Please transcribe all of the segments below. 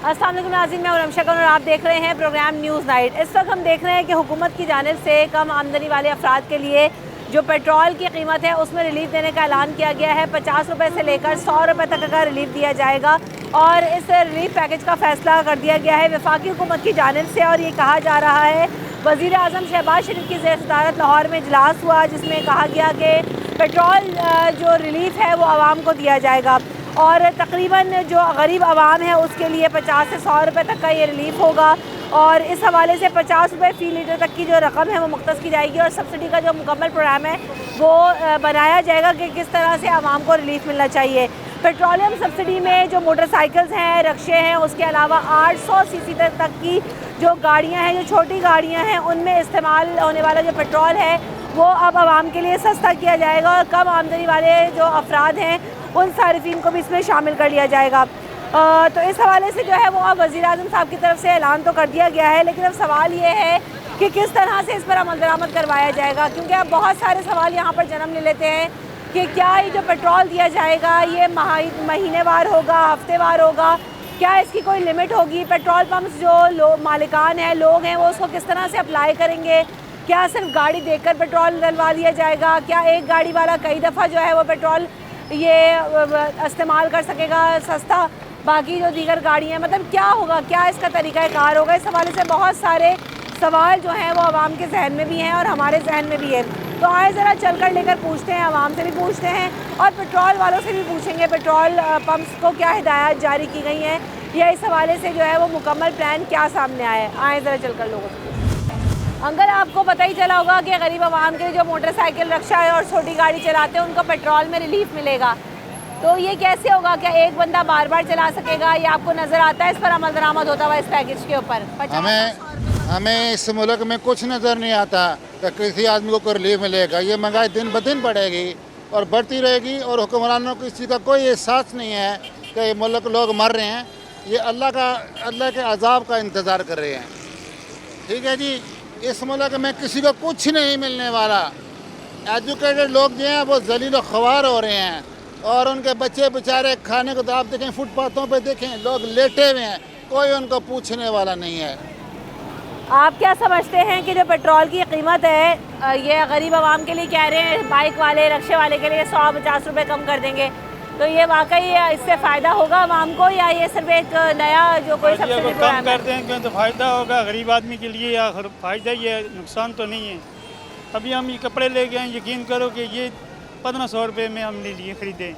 अस्सलाम वालेकुम नाज़रीन, मैं रमशा खान और आप देख रहे हैं प्रोग्राम न्यूज़ नाइट। इस वक्त हम देख रहे हैं कि हुकूमत की जानिब से कम आमदनी वाले अफराद के लिए जो पेट्रोल की कीमत है उसमें रिलीफ देने का ऐलान किया गया है। 50 रुपये से लेकर 100 रुपये तक का रिलीफ दिया जाएगा और इस रिलीफ पैकेज का फैसला कर दिया गया है वफाकी हुकूमत की जानिब से। और ये कहा जा रहा है, वज़ीर आज़म शहबाज शरीफ की ज़ेर सदारत लाहौर में इजलास हुआ जिसमें कहा गया कि पेट्रोल जो रिलीफ है वो आवाम को दिया जाएगा और तकरीबन जो गरीब आवाम है उसके लिए 50 से 100 रुपये तक का ये रिलीफ होगा। और इस हवाले से 50 रुपये फ़ी लीटर तक की जो रकम है वो मुख्तस की जाएगी और सब्सिडी का जो मुकम्मल प्रोग्राम है वो बनाया जाएगा कि किस तरह से आवाम को रिलीफ मिलना चाहिए। पेट्रोलियम सब्सिडी में जो मोटरसाइकिल्स हैं, रक्शे हैं, उसके अलावा 800 सीसी तक की जो गाड़ियाँ हैं, जो छोटी गाड़ियाँ हैं, उनमें इस्तेमाल होने वाला जो पेट्रोल है वो अब आवाम के लिए सस्ता किया जाएगा और कम आमदनी वाले जो अफराद हैं उन सारिफिन को भी इसमें शामिल कर लिया जाएगा। तो इस हवाले से जो है वो अब वज़ीर आज़म साहब की तरफ से ऐलान तो कर दिया गया है, लेकिन अब सवाल ये है कि किस तरह से इस पर अमल दरामद करवाया जाएगा, क्योंकि अब बहुत सारे सवाल यहाँ पर जन्म ले लेते हैं कि क्या ये जो पेट्रोल दिया जाएगा ये महीनेवार होगा, हफ्तेवार होगा, क्या इसकी कोई लिमिट होगी, पेट्रोल पम्प्स जो मालिकान हैं, लोग हैं, वो उसको किस तरह से अप्लाई करेंगे, क्या सिर्फ गाड़ी देखकर पेट्रोल डलवा दिया जाएगा, क्या एक गाड़ी वाला कई दफ़ा जो है वो पेट्रोल ये इस्तेमाल कर सकेगा सस्ता, बाकी जो दीगर गाड़ी हैं, मतलब क्या होगा, क्या इसका तरीक़ाकार होगा। इस हवाले से बहुत सारे सवाल जो हैं वो आवाम के जहन में भी हैं और हमारे जहन में भी है। तो आए ज़रा चल कर लेकर पूछते हैं, आवाम से भी पूछते हैं और पेट्रोल वालों से भी पूछेंगे पेट्रोल पम्प्स को क्या हिदायत जारी की गई हैं या इस हवाले से जो है वो मुकम्मल प्लान क्या सामने आया है। आए ज़रा चल कर लोगों से। अंकल, आपको पता ही चला होगा कि गरीब आवाम के लिए जो मोटरसाइकिल, रक्षा है और छोटी गाड़ी चलाते हैं उनको पेट्रोल में रिलीफ मिलेगा, तो ये कैसे होगा? क्या एक बंदा बार बार चला सकेगा या आपको नज़र आता है इस पर अमल दरामद होता हुआ इस पैकेज के ऊपर? हमें इस मुल्क में कुछ नज़र नहीं आता कि किसी आदमी को कोई रिलीफ मिलेगा। ये महंगाई दिन ब दिन बढ़ेगी और बढ़ती रहेगी और हुक्मरानों को इस चीज़ का कोई एहसास नहीं है कि मुल्क लोग मर रहे हैं। ये अल्लाह के अजाब का इंतज़ार कर रहे हैं। ठीक है जी, इस मुल्क में किसी को कुछ नहीं मिलने वाला। एजुकेटेड लोग जो हैं वो जलील व ख्वार हो रहे हैं और उनके बच्चे बेचारे खाने को तो आप देखें, फुटपाथों पे देखें, लोग लेटे हुए हैं, कोई उनको पूछने वाला नहीं है। आप क्या समझते हैं कि जो पेट्रोल की कीमत है ये गरीब आवाम के लिए कह रहे हैं, बाइक वाले, रक्शे वाले के लिए 150 रुपये कम कर देंगे, तो ये वाकई इससे फ़ायदा होगा आवाम को या ये सिर्फ एक नया जो कोई सब्सिडी कम कर देंगे तो फ़ायदा होगा गरीब आदमी के लिए या फ़ायदा ही है, नुकसान तो नहीं है। अभी हम ये कपड़े ले गए, यकीन करो कि ये 1500 रुपये में हमने लिए ख़रीदे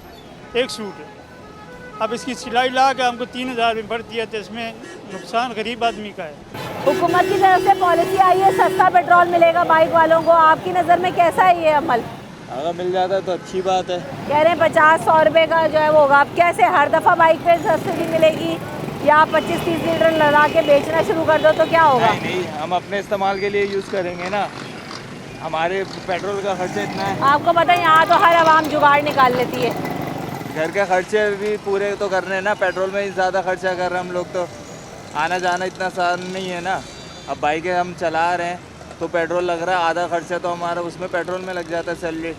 एक सूट। अब इसकी सिलाई ला के हमको 3000 में बढ़ती है, तो इसमें नुकसान गरीब आदमी का है। हुकूमत की तरफ से पॉलिसी आई है सस्ता पेट्रोल मिलेगा बाइक वालों को, आपकी नज़र में कैसा है ये अमल? अगर मिल जाता है तो अच्छी बात है। कह रहे हैं 50-100 रुपये का जो है वो होगा। अब कैसे हर दफ़ा बाइक पे सब्सिडी मिलेगी या आप 25-30 लीटर लगा के बेचना शुरू कर दो तो क्या होगा? नहीं, हम अपने इस्तेमाल के लिए यूज़ करेंगे ना, हमारे पेट्रोल का खर्चा इतना है। आपको पता है यहाँ तो हर आवाम जुगाड़ निकाल लेती है। घर के खर्चे भी पूरे तो करने हैं ना, पेट्रोल में ही ज़्यादा खर्चा कर रहे हैं हम लोग, तो आना जाना इतना आसान नहीं है ना। अब बाइकें हम चला रहे हैं तो पेट्रोल लग रहा है, आधा खर्चा तो हमारा उसमें पेट्रोल में लग जाता है सैलरी।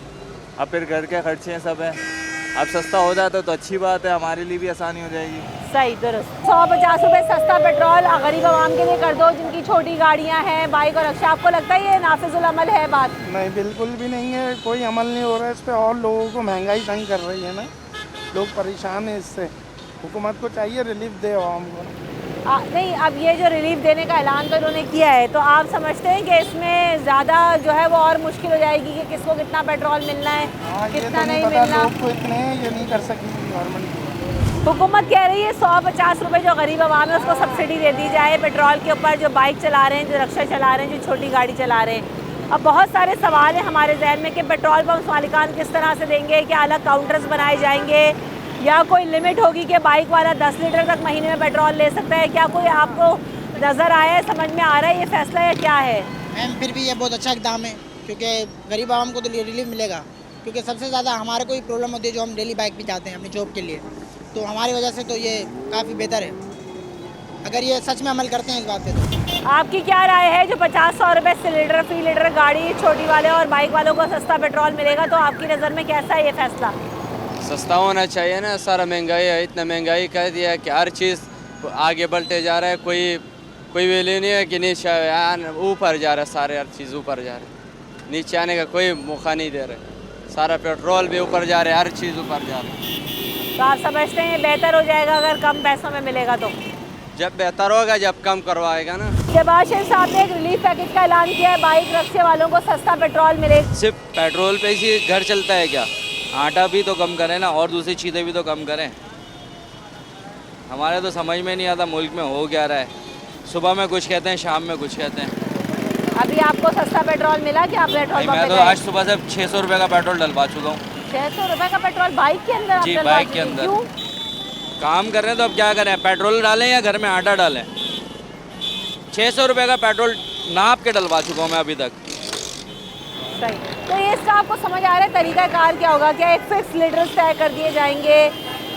अब फिर घर के खर्चे सब हैं, अब सस्ता हो जाता तो अच्छी बात है, हमारे लिए भी आसानी हो जाएगी। सही, दुरुस्त। 150 रुपये सस्ता पेट्रोल गरीब आवाम के लिए कर दो जिनकी छोटी गाड़ियाँ हैं, बाइक और रक्षा। आपको लगता है ये नाफिजुल अमल है बात? नहीं, बिल्कुल भी नहीं है, कोई अमल नहीं हो रहा है इस पर और लोगों को महंगाई तंग कर रही है ना, लोग परेशान हैं इससे। हुकूमत को चाहिए रिलीफ दे आवाम को। नहीं, अब ये जो रिलीफ देने का ऐलान तो इन्होंने किया है, तो आप समझते हैं कि इसमें ज़्यादा जो है वो और मुश्किल हो जाएगी कि किसको कितना पेट्रोल मिलना है, कितना तो नहीं मिलना? लोग तो इतने हैं, ये नहीं कर सकेगी गवर्नमेंट। हुकूमत कह रही है 150 रुपये जो गरीब आवाम है उसको सब्सिडी दे दी जाए पेट्रोल के ऊपर, जो बाइक चला रहे हैं, जो रक्षा चला रहे हैं, जो छोटी गाड़ी चला रहे हैं। अब बहुत सारे सवाल हैं हमारे जहन में कि पेट्रोल पंप मालिकान किस तरह से देंगे, क्या अलग काउंटर्स बनाए जाएंगे या कोई लिमिट होगी कि बाइक वाला 10 लीटर तक महीने में पेट्रोल ले सकता है? क्या कोई आपको नज़र आया है, समझ में आ रहा है ये फैसला या क्या है? मैम, फिर भी ये बहुत अच्छा इकदाम है क्योंकि गरीब आवाम को तो रिलीफ मिलेगा, क्योंकि सबसे ज़्यादा हमारे को प्रॉब्लम होती है जो हम डेली बाइक पे जाते हैं अपनी जॉब के लिए, तो हमारी वजह से तो ये काफ़ी बेहतर है अगर ये सच में अमल करते हैं इस बात पे। तो आपकी क्या राय है, जो 50-100 रुपये सिलेंडर फ़ी लीटर गाड़ी छोटी वाले और बाइक वालों को सस्ता पेट्रोल मिलेगा, तो आपकी नज़र में कैसा है ये फैसला? सस्ता होना चाहिए ना, सारा महंगाई है, इतना महंगाई कर दिया है कि हर चीज़ आगे बढ़ते जा रहा है, कोई वैल्यू नहीं है कि नीचे ऊपर जा रहा है, सारे हर चीज़ ऊपर जा रहा है, नीचे आने का कोई मौका नहीं दे रहे। सारा पेट्रोल भी ऊपर जा रहा है, हर चीज़ ऊपर जा रही है। तो आप समझते हैं बेहतर हो जाएगा अगर कम पैसों में मिलेगा तो? जब बेहतर होगा जब कम करवाएगा ना। शहबाज शरीफ साहब ने एक रिलीफ पैकेज का ऐलान किया है, बाइक रिक्शे वालों को सस्ता पेट्रोल मिलेगा। सिर्फ पेट्रोल पे ही घर चलता है क्या? आटा भी तो कम करें ना, और दूसरी चीज़ें भी तो कम करें। हमारे तो समझ में नहीं आता मुल्क में हो क्या रहा है। सुबह में कुछ कहते हैं, शाम में कुछ कहते हैं। अभी आपको सस्ता पेट्रोल मिला कि आप पेट्रोल पंप मैं पे तो गए? आज सुबह से 600 रुपये का पेट्रोल डलवा चुका हूँ। 600 रुपए का पेट्रोल बाइक के अंदर? जी, आप डलवा बाइक के चुके? अंदर। क्यों? काम कर रहे हैं तो अब क्या करें, पेट्रोल डालें या घर में आटा डालें? 600 रुपये का पेट्रोल नाप के डलवा चुका हूँ मैं अभी तक। सही। तो ये इसका आपको समझ आ रहा है तरीकाकार क्या होगा? क्या एक फिक्स लीटर तय कर दिए जाएंगे,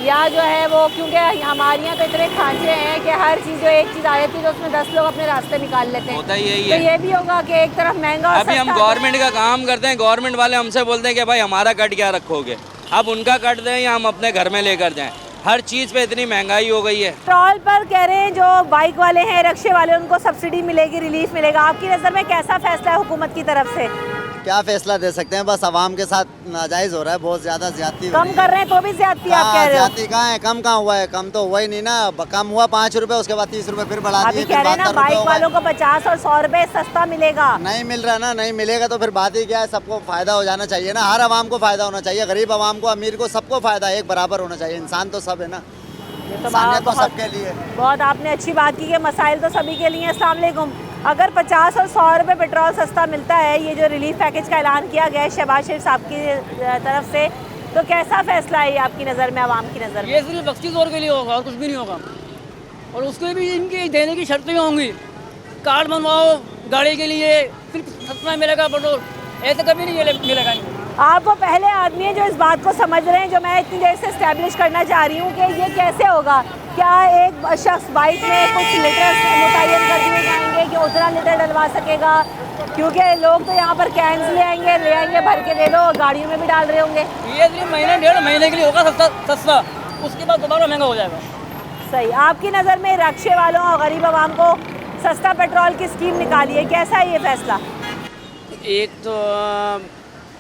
या जो है वो, क्योंकि हमारे यहाँ तो इतने खांचे हैं कि हर चीज़ जो एक चीज़ आ जाती है तो उसमें 10 लोग अपने रास्ते निकाल लेते हैं। होता ही यही तो है। ये भी होगा कि एक तरफ महंगा और अभी हम सस्ता गवर्नमेंट का काम करते हैं, गवर्नमेंट वाले हमसे बोलते हैं कि भाई हमारा कट क्या रखोगे। अब उनका कट दें या हम अपने घर में लेकर जाएं, हर चीज़ पे इतनी महंगाई हो गई है। पेट्रोल पर कह रहे हैं जो बाइक वाले हैं, रिक्शे वाले, उनको सब्सिडी मिलेगी, रिलीफ मिलेगा। आपकी नज़र में कैसा फैसला है हुकूमत की तरफ से? क्या फैसला दे सकते हैं, बस आवाम के साथ नाजायज़ हो रहा है, बहुत ज़्यादा ज्यादती कम कर रहे हैं तो भी ज्यादती आप कह रहे हो? ज्यादती कहाँ है, कम कहाँ हुआ है, कम तो हुआ ही नहीं ना। कम हुआ 5 रुपए, उसके बाद 30 रुपए फिर बढ़ा दिए। अभी कह रहे हैं ना बाइक वालों को 50 और 100 रुपए सस्ता मिलेगा। नहीं मिल रहा ना, नहीं मिलेगा तो फिर बात ही क्या है। सबको फ़ायदा हो जाना चाहिए ना, हर आवाम को फ़ायदा होना चाहिए, गरीब आवाम को, अमीर को, सबको फ़ायदा एक बराबर होना चाहिए। इंसान तो सब है ना, ये तो इंसानियत तो बहुत सबके लिए। बहुत आपने अच्छी बात की कि मसाइल तो सभी के लिए। अस्सलाम वालेकुम। अगर 50 और 100 रुपए पेट्रोल सस्ता मिलता है, ये जो रिलीफ पैकेज का ऐलान किया गया है शहबाज शरीफ साहब की तरफ से, तो कैसा फैसला है ये आपकी नज़र में, आवाम की नज़र में? ये सिर्फ 25 और के लिए होगा और कुछ भी नहीं होगा। और उसके भी इनकी देने की शर्तें होंगी। कार्ड बनवाओ गाड़ी के लिए, सिर्फ सस्ता मिलेगा पेट्रोल, ऐसे कभी नहीं मिलेगा। आप वो पहले आदमी हैं जो इस बात को समझ रहे हैं, जो मैं इतनी देर से इस्टेब्लिश करना चाह रही हूँ कि ये कैसे होगा। क्या एक शख्स बाइक में कुछ लीटर मुतय्यन कर दिए जाएंगे कि उतना लीटर डलवा सकेगा? क्योंकि लोग तो यहाँ पर कैंस ले आएंगे भर के दे दो, गाड़ियों में भी डाल रहे होंगे। ये सिर्फ महीने 1.5 महीने के लिए होगा सस्ता, उसके बाद दोबारा महंगा हो जाएगा। सही। आपकी नज़र में रिक्शे वालों और गरीब आवाम को सस्ता पेट्रोल की स्कीम निकाली है, कैसा है ये फैसला? एक तो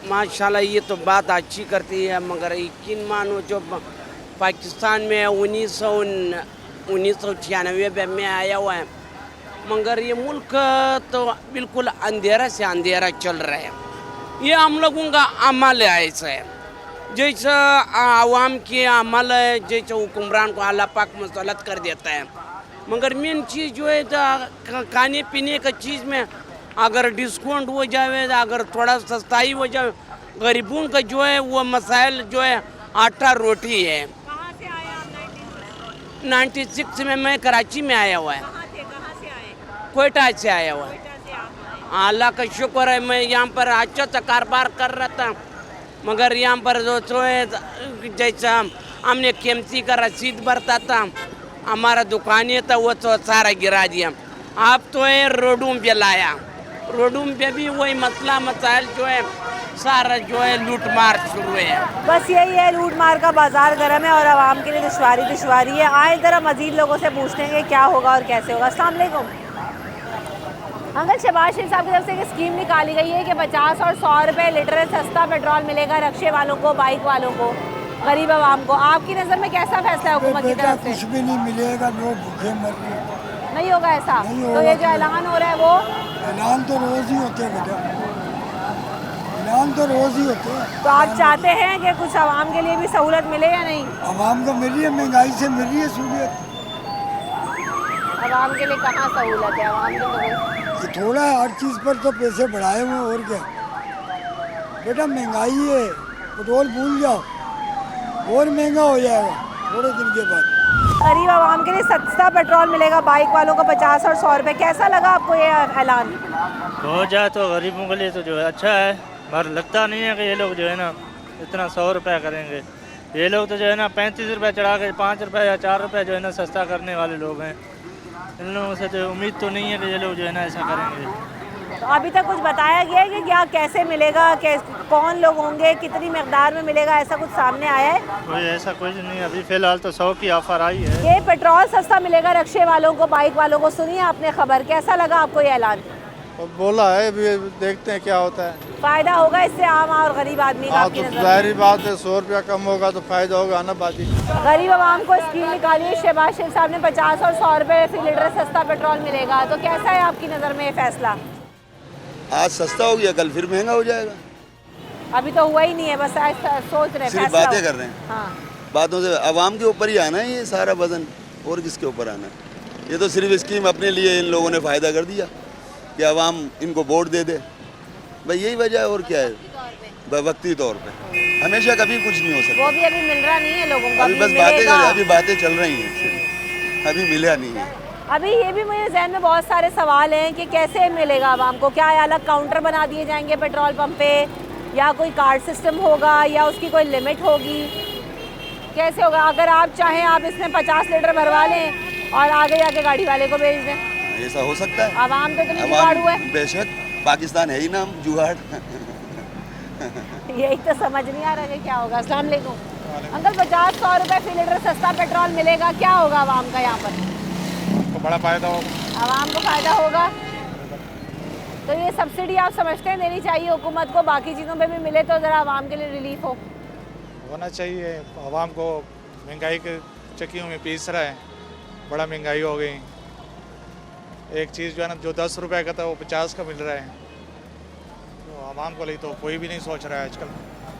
माशाल्लाह ये तो बात अच्छी करती है, मगर यकीन मानो जो पाकिस्तान में 1996 में आया हुआ है, मगर ये मुल्क तो बिल्कुल अंधेरा से अंधेरा चल रहा है। ये हम लोगों का अमल है, ऐसा है जैसे आवाम के अमल है, जैसे हुक्मरान को अल्लाह पाक मसलत कर देता है। मगर मेन चीज़ जो है खाने पीने का चीज़ में अगर डिस्काउंट हो जाए, अगर थोड़ा सस्ताई हो जाए, गरीबों का जो है वो मसाइल जो है आटा रोटी है। कहाँ से आया आप? 96 में मैं कराची में आया हुआ है। कहाँ से आए? कोयटा से आया हुआ है। अल्लाह का शुक्र है, मैं यहाँ पर अच्छा सा कारोबार कर रहा था, मगर यहाँ पर जो है जैसा हमने केमसी का रसीद भरता था, हमारा दुकानें था वो तो सारा गिरा दिया। आप तो है रोडों पे लाया, रोडों पे भी वही मसला मसाइल जो है सारा जो है लूट मार शुरू है। बस यही है, लूट मार का बाजार गर्म है और आवाम के लिए दुश्वारी है। आए जरा मजीद लोगों से पूछते हैं कि क्या होगा और कैसे होगा। अस्सलाम वालेकुम अंकल, शहबाज शरीफ साहब की तरफ से एक स्कीम निकाली गई है कि 50 और 100 रुपये लीटर सस्ता पेट्रोल मिलेगा रिक्शे वालों को, बाइक वालों को, गरीब आवाम को। आपकी नज़र में कैसा फैसला है हुकूमत की तरफ से? कुछ भी नहीं मिलेगा, लोग भूखे मर रहे हैं। नहीं होगा ऐसा? नहीं तो ये जो ऐलान हो रहा है वो ऐलान तो रोज़ ही होते हैं बेटा, ऐलान तो रोज़ ही होते हैं। तो आप चाहते हैं कि कुछ आवाम के लिए भी सहूलत मिले या नहीं? आवाम को मिल रही है, महंगाई से मिल रही है सहूलियत। आवाम के लिए कहाँ सहूलत है? आवाम के लिए ये थोड़ा है, हर चीज़ पर तो पैसे बढ़ाए हुए हैं, और क्या बेटा, महंगाई है, पेट्रोल भूल जाओ और महंगा हो जाएगा थोड़े दिन के बाद। गरीब आवाम के लिए सस्ता पेट्रोल मिलेगा, बाइक वालों को 50 और 100 रुपये। कैसा लगा आपको ये ऐलान? हो जाए तो गरीबों के लिए तो जो है अच्छा है, मगर लगता नहीं है कि ये लोग जो है ना इतना 100 रुपये करेंगे। ये लोग तो जो है ना 35 रुपये चढ़ा के 5 रुपये या 4 रुपये जो है ना सस्ता करने वाले लोग हैं। इन लोगों से तो उम्मीद तो नहीं है कि ये लोग जो है ना ऐसा करेंगे। तो अभी तक कुछ बताया गया है कि क्या कैसे मिलेगा, कौन लोग होंगे, कितनी मकदार में मिलेगा, ऐसा कुछ सामने आया है? कोई ऐसा कुछ नहीं, अभी फ़िलहाल तो 100 की ऑफ़र आई है। ये पेट्रोल सस्ता मिलेगा रक्शे वालों को, बाइक वालों को, सुनिए आपने खबर, कैसा लगा आपको ये ऐलान? बोला है, अभी देखते हैं क्या होता है। फ़ायदा होगा इससे आम और गरीब आदमी का? आपकी नज़र में? जाहिर बात है, 100 रुपया कम होगा तो फ़ायदा होगा ना बाजी। गरीब आवाम को स्कीम निकाली है शहबाज शरीफ साहब ने, 50 और 100 रुपये फी लीटर सस्ता पेट्रोल मिलेगा, तो कैसा है आपकी नज़र में ये फैसला? आज सस्ता हो गया, कल फिर महंगा हो जाएगा। अभी तो हुआ ही नहीं है, बस आज सोच रहे हैं, सिर्फ फैसला बातें हो- कर रहे हैं। हाँ, बातों से आवाम के ऊपर ही आना है ये सारा वजन, और किसके ऊपर आना है? ये तो सिर्फ स्कीम अपने लिए इन लोगों ने फ़ायदा कर दिया कि आवाम इनको वोट दे दे, भाई यही वजह है। और क्या है, वक्ती तौर पे, हमेशा कभी कुछ नहीं हो सकता। वो भी अभी मिल रहा नहीं है लोगों को, अभी बस मिलेगा। अभी बातें चल रही हैं, अभी मिला नहीं है। अभी ये भी मेरे जहन में बहुत सारे सवाल हैं कि कैसे मिलेगा आवाम को, क्या अलग काउंटर बना दिए जाएंगे पेट्रोल पंप पे, या कोई कार्ड सिस्टम होगा, या उसकी कोई लिमिट होगी, कैसे होगा? अगर आप चाहें आप इसमें 50 लीटर भरवा लें और आगे जाके गाड़ी वाले को भेज दें, ऐसा हो सकता है। आवाम तो इतनी जुगाड़ू है, बेशक, पाकिस्तान है ही ना जुगाड़। यही तो समझ नहीं आ रहा कि क्या होगा। अस्सलाम वालेकुम अंकल, 50-100 रुपये फी लीटर सस्ता पेट्रोल मिलेगा, क्या होगा आवाम का यहाँ पर? बड़ा फ़ायदा होगा। आवाम को फ़ायदा होगा। तो ये सब्सिडी आप समझते हैं देनी चाहिए हुकूमत को, बाकी चीज़ों पे भी मिले तो ज़रा आवाम के लिए रिलीफ हो? होना चाहिए। आवाम को महंगाई के चक्कियों में पीस रहा है, बड़ा महंगाई हो गई। एक चीज़ जो है ना, जो 10 रुपए का था वो 50 का मिल रहा है, तो आवाम को लिए तो कोई भी नहीं सोच रहा है आजकल।